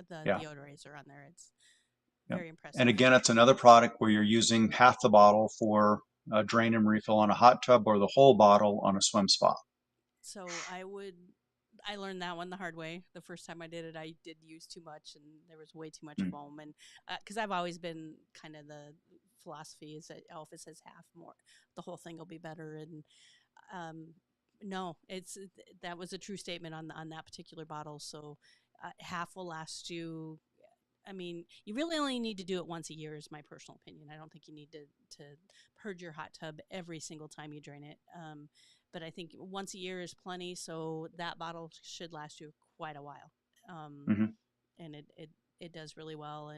The yeah, deodorizer on there, it's yeah. very And impressive. again, it's another product where you're using half the bottle for a drain and refill on a hot tub or the whole bottle on a swim spa. So I learned that one the hard way. The first time I did it, I did use too much, and there was way too much Mm. foam. And because I've always been kind of the philosophy is that oh, if it says half more, the whole thing will be better. And um, no, that was a true statement on that particular bottle. So half will last you. I mean, you really only need to do it once a year, is my personal opinion. I don't think you need to purge your hot tub every single time you drain it. But I think once a year is plenty, so that bottle should last you quite a while. Um, Hmm. and it does really well,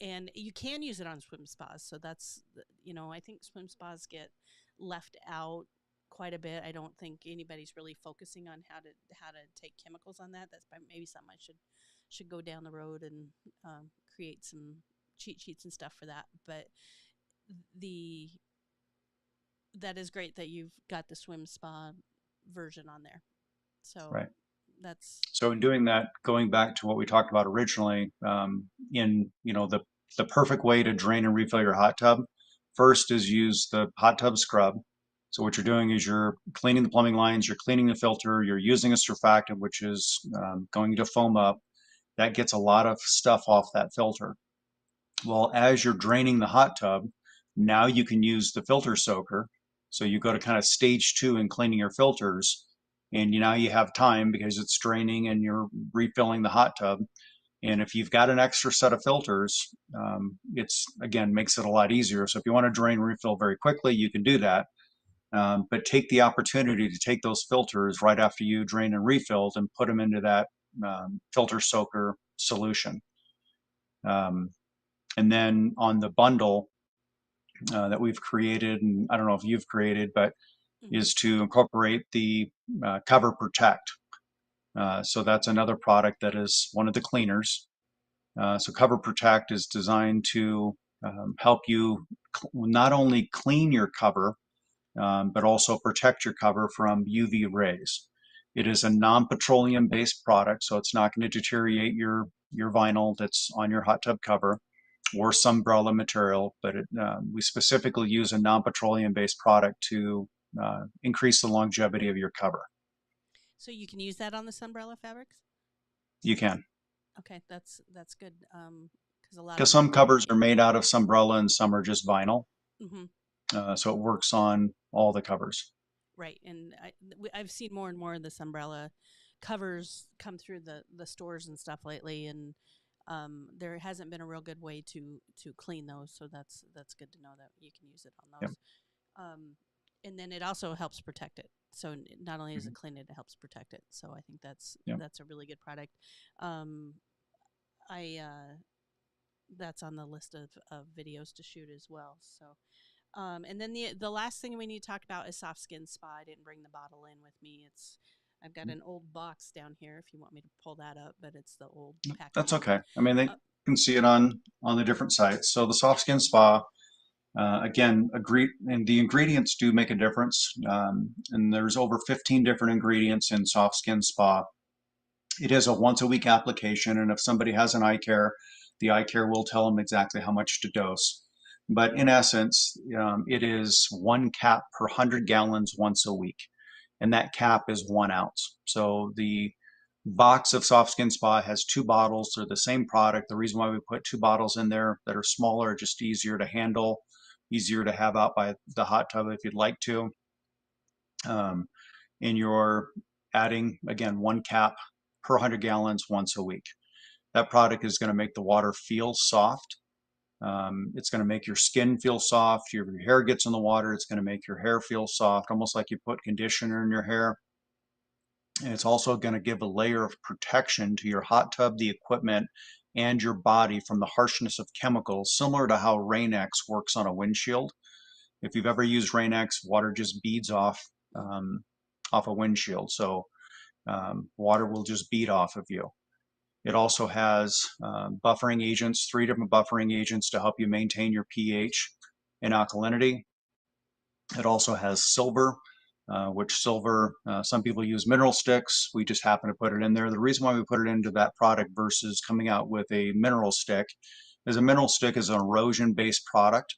and you can use it on swim spas. So that's I think swim spas get left out quite a bit. I don't think anybody's really focusing on how to take chemicals on that. That's maybe something I should go down the road and create some cheat sheets and stuff for that. But the that is great that you've got the swim spa version on there. So Right. that's So in doing that, going back to what we talked about originally, in the perfect way to drain and refill your hot tub, first is use the hot tub scrub. So what you're doing is you're cleaning the plumbing lines, you're cleaning the filter, you're using a surfactant, which is going to foam up. That gets a lot of stuff off that filter. Well, as you're draining the hot tub, now you can use the filter soaker. So you go to kind of stage two in cleaning your filters, and now you have time because it's draining and you're refilling the hot tub. And if you've got an extra set of filters, it's again makes it a lot easier. So if you want to drain and refill very quickly, you can do that. But take the opportunity to take those filters right after you drain and refilled and put them into that filter soaker solution. Um, and then on the bundle that we've created, and I don't know if you've created, but mm-hmm. is to incorporate the cover protect. So that's another product that is one of the cleaners. So cover protect is designed to help you not only clean your cover, but also protect your cover from UV rays. It is a non-petroleum based product, so it's not going to deteriorate your vinyl that's on your hot tub cover or sunbrella material, but we specifically use a non-petroleum based product to increase the longevity of your cover. So you can use that on the sunbrella fabrics? You can, Okay, that's good. Because a lot of because them some are. covers are made out of sunbrella and some are just vinyl, Hmm. so it works on all the covers. Right, and I've seen more and more of this umbrella covers come through the stores and stuff lately, and there hasn't been a real good way to clean those. So that's good to know that you can use it on Yep. those. And then it also helps protect it. So not only does Mhm. it clean it, it helps protect it. So I think Yep. that's a really good product. Um, I That's on the list of videos to shoot as well. So and then the last thing we need to talk about is soft skin spa. I didn't bring the bottle in with me. I've got an old box down here if you want me to pull that up, but it's the old That's packaging. okay. I mean, they Uh, can see it on the different sites. So the soft skin spa, again, and the ingredients do make a difference. And there's over 15 different ingredients in soft skin spa. It is a once a week application, and if somebody has an eye care, the eye care will tell them exactly how much to dose. But in essence, it is 1 cap per 100 gallons once a week, and that cap is 1 ounce. So the box of Soft Skin Spa has 2 bottles. They're the same product. The reason why we put 2 bottles in there that are smaller, just easier to handle, easier to have out by the hot tub if you'd like to. Um, and you're adding, again, 1 cap per 100 gallons once a week. That product is going to make the water feel soft. It's going to make your skin feel soft. Your hair gets in the water. It's going to make your hair feel soft, almost like you put conditioner in your hair. And it's also going to give a layer of protection to your hot tub, the equipment, and your body from the harshness of chemicals, similar to how Rain-X works on a windshield. If you've ever used Rain-X, water just beads off a windshield. So water will just bead off of you. It also has buffering agents, 3 different buffering agents to help you maintain your pH and alkalinity. It also has silver, which silver, some people use mineral sticks. We just happen to put it in there. The reason why we put it into that product versus coming out with a mineral stick is a mineral stick is an erosion-based product,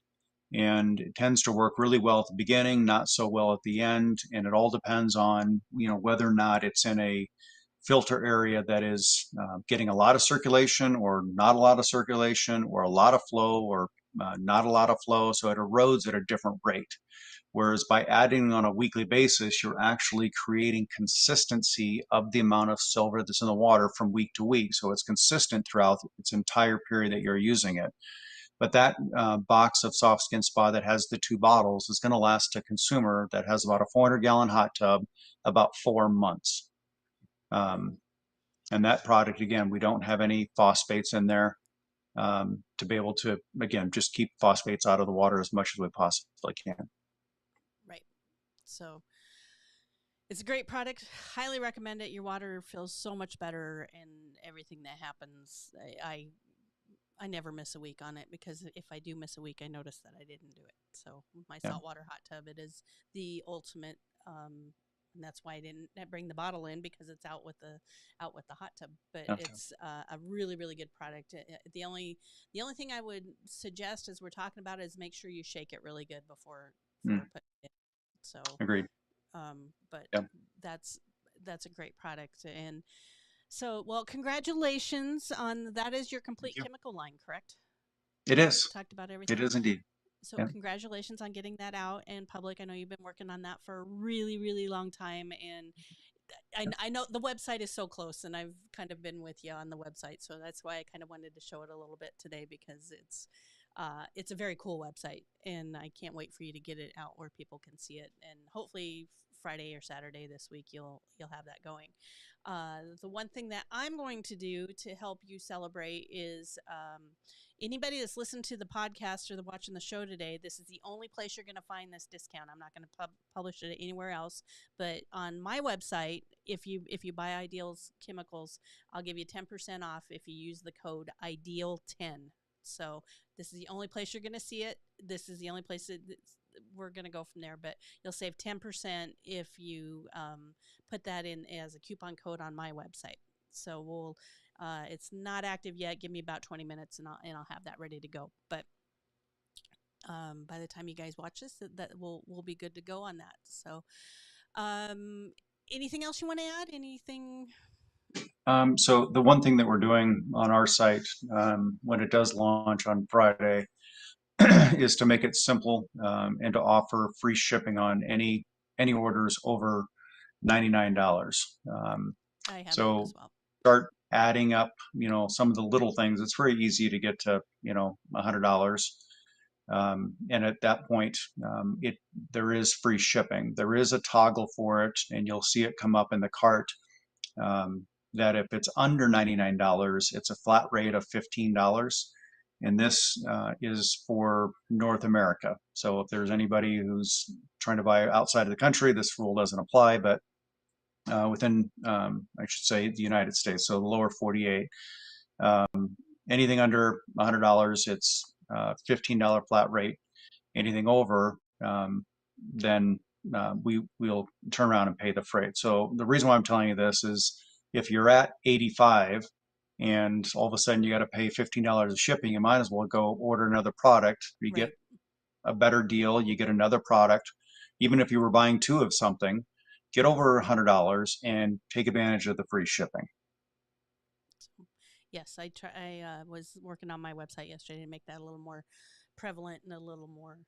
and it tends to work really well at the beginning, not so well at the end, and it all depends on whether or not it's in a filter area that is getting a lot of circulation or not a lot of circulation or a lot of flow or not a lot of flow, so it erodes at a different rate. Whereas by adding on a weekly basis, you're actually creating consistency of the amount of silver that's in the water from week to week. So it's consistent throughout its entire period that you're using it. But that box of Soft Skin Spa that has the 2 bottles is going to last a consumer that has about a 400-gallon hot tub about 4 months. And that product, again, we don't have any phosphates in there to be able to, again, just keep phosphates out of the water as much as we possibly can. right. So it's a great product. Highly recommend it. Your water feels so much better, and everything that happens, I never miss a week on it, because if I do miss a week, I notice that I didn't do it. So my Yeah. saltwater hot tub, it is the ultimate, and that's why I didn't bring the bottle in, because it's out with the hot tub. But Okay. it's a really really good product. The only thing I would suggest, as we're talking about, is make sure you shake it really good before putting it in. So, Agreed. but Yeah. that's a great product. And so, well, congratulations on that. Is your Thank complete you. chemical line, correct? It is. Talked about It everything. is indeed. So, Yeah. congratulations on getting that out in public. I know you've been working on that for a really, really long time. And Yeah. I know the website is so close, and I've kind of been with you on the website. So that's why I kind of wanted to show it a little bit today, because it's a very cool website, and I can't wait for you to get it out where people can see it. And hopefully Friday or Saturday this week, you'll have that going. The one thing that I'm going to do to help you celebrate is anybody that's listened to the podcast or watching the show today, this is the only place you're going to find this discount. I'm not going to publish it anywhere else, but on my website, if you buy Ideals Chemicals, I'll give you 10% off if you use the code IDEAL10. So this is the only place you're going to see it. This is the only place we're going to go from there. But you'll save 10% if you put that in as a coupon code on my website. So it's not active yet. Give me about 20 minutes and I'll have that ready to go. But by the time you guys watch this, that we'll be good to go on that. So, anything else you want to add? Anything? So the one thing that we're doing on our site when it does launch on Friday is to make it simple and to offer free shipping on any orders over $99. I have that So as well. start adding up, some of the little things. It's very easy to get to, $100. And at that point, there is free shipping. There is a toggle for it, and you'll see it come up in the cart. That if it's under $99, it's a flat rate of $15. And this is for North America. So if there's anybody who's trying to buy outside of the country, this rule doesn't apply. But within, I should say, the United States, so the lower 48, anything under $100, it's $15 flat rate. Anything over, then we'll turn around and pay the freight. So the reason why I'm telling you this is if you're at 85 and all of a sudden you got to pay $15 of shipping, you might as well go order another product. You Right. get a better deal, you get another product. Even if you were buying two of something, get over $100 and take advantage of the free shipping. Yes, I was working on my website yesterday to make that a little more prevalent and a little more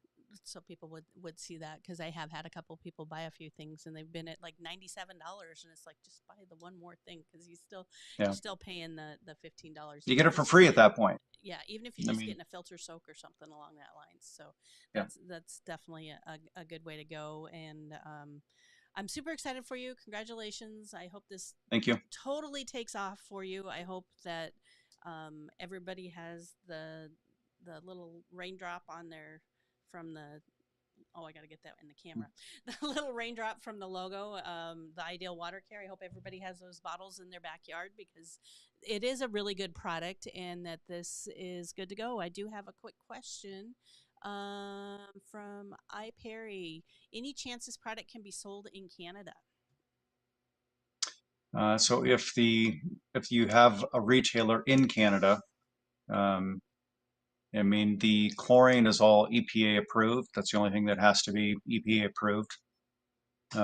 so people would see that, because I have had a couple people buy a few things and they've been at like $97, and it's like, just buy the one more thing, because Yeah, you're still paying the $15, you even get it if for it's just free at getting, that point. yeah, even if you're I just mean, getting a filter soak or something along that line. So yeah, that's definitely a good way to go. And I'm super excited for you. Congratulations. I hope this thank you. totally takes off for you. I hope that everybody has the little raindrop on their from the oh, I got to get that in the camera. The little raindrop from the logo, the Ideal Water Care. I hope everybody has those bottles in their backyard, because it is a really good product and that this is good to go. I do have a quick question from I Perry. Any chance this product can be sold in Canada? So if you have a retailer in Canada, um, I mean, the chlorine is all EPA approved. That's the only thing that has to be EPA approved.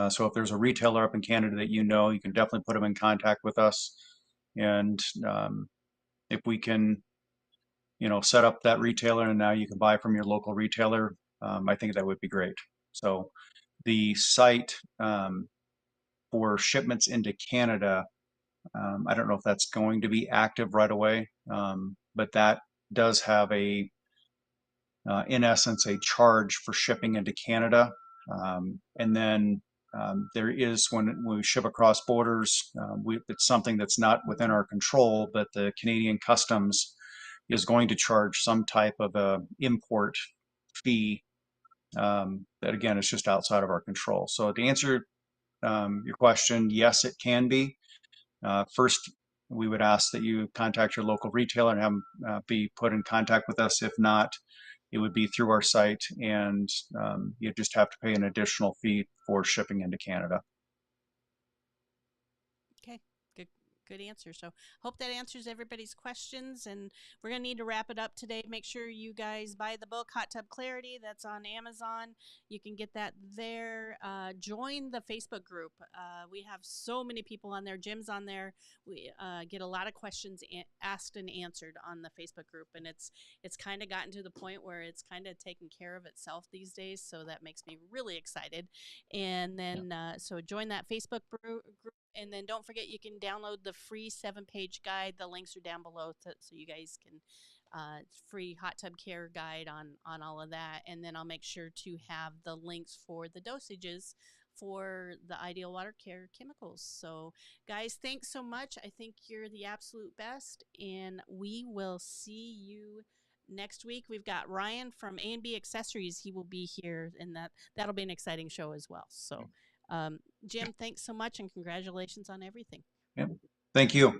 So if there's a retailer up in Canada that you can definitely put them in contact with us. And if we can, set up that retailer and now you can buy from your local retailer, I think that would be great. So the site for shipments into Canada, I don't know if that's going to be active right away, but that does have in essence, a charge for shipping into Canada. And then there is, when we ship across borders, it's something that's not within our control, but the Canadian Customs is going to charge some type of a import fee that, again, is just outside of our control. So to answer your question, yes, it can be. First, we would ask that you contact your local retailer and have them be put in contact with us. If not, it would be through our site, and you just have to pay an additional fee for shipping into Canada. Okay, good answer. So hope that answers everybody's questions, and we're gonna need to wrap it up today. Make sure you guys buy the book Hot Tub Clarity. That's on Amazon. You can get that there. Join the Facebook group. We have so many people on there. Jim's on there. We get a lot of questions asked and answered on the Facebook group, and it's kind of gotten to the point where it's kind of taking care of itself these days. So that makes me really excited. And then so join that Facebook group. And then don't forget, you can download the free 7-page guide. The links are down below, so you guys can free hot tub care guide on all of that. And then I'll make sure to have the links for the dosages for the Ideal Water Care chemicals. So guys, thanks so much. I think you're the absolute best, and we will see you next week. We've got Ryan from A&B Accessories. He will be here, and that'll be an exciting show as well. So Jim, thanks so much, and congratulations on everything. Yep. Thank you.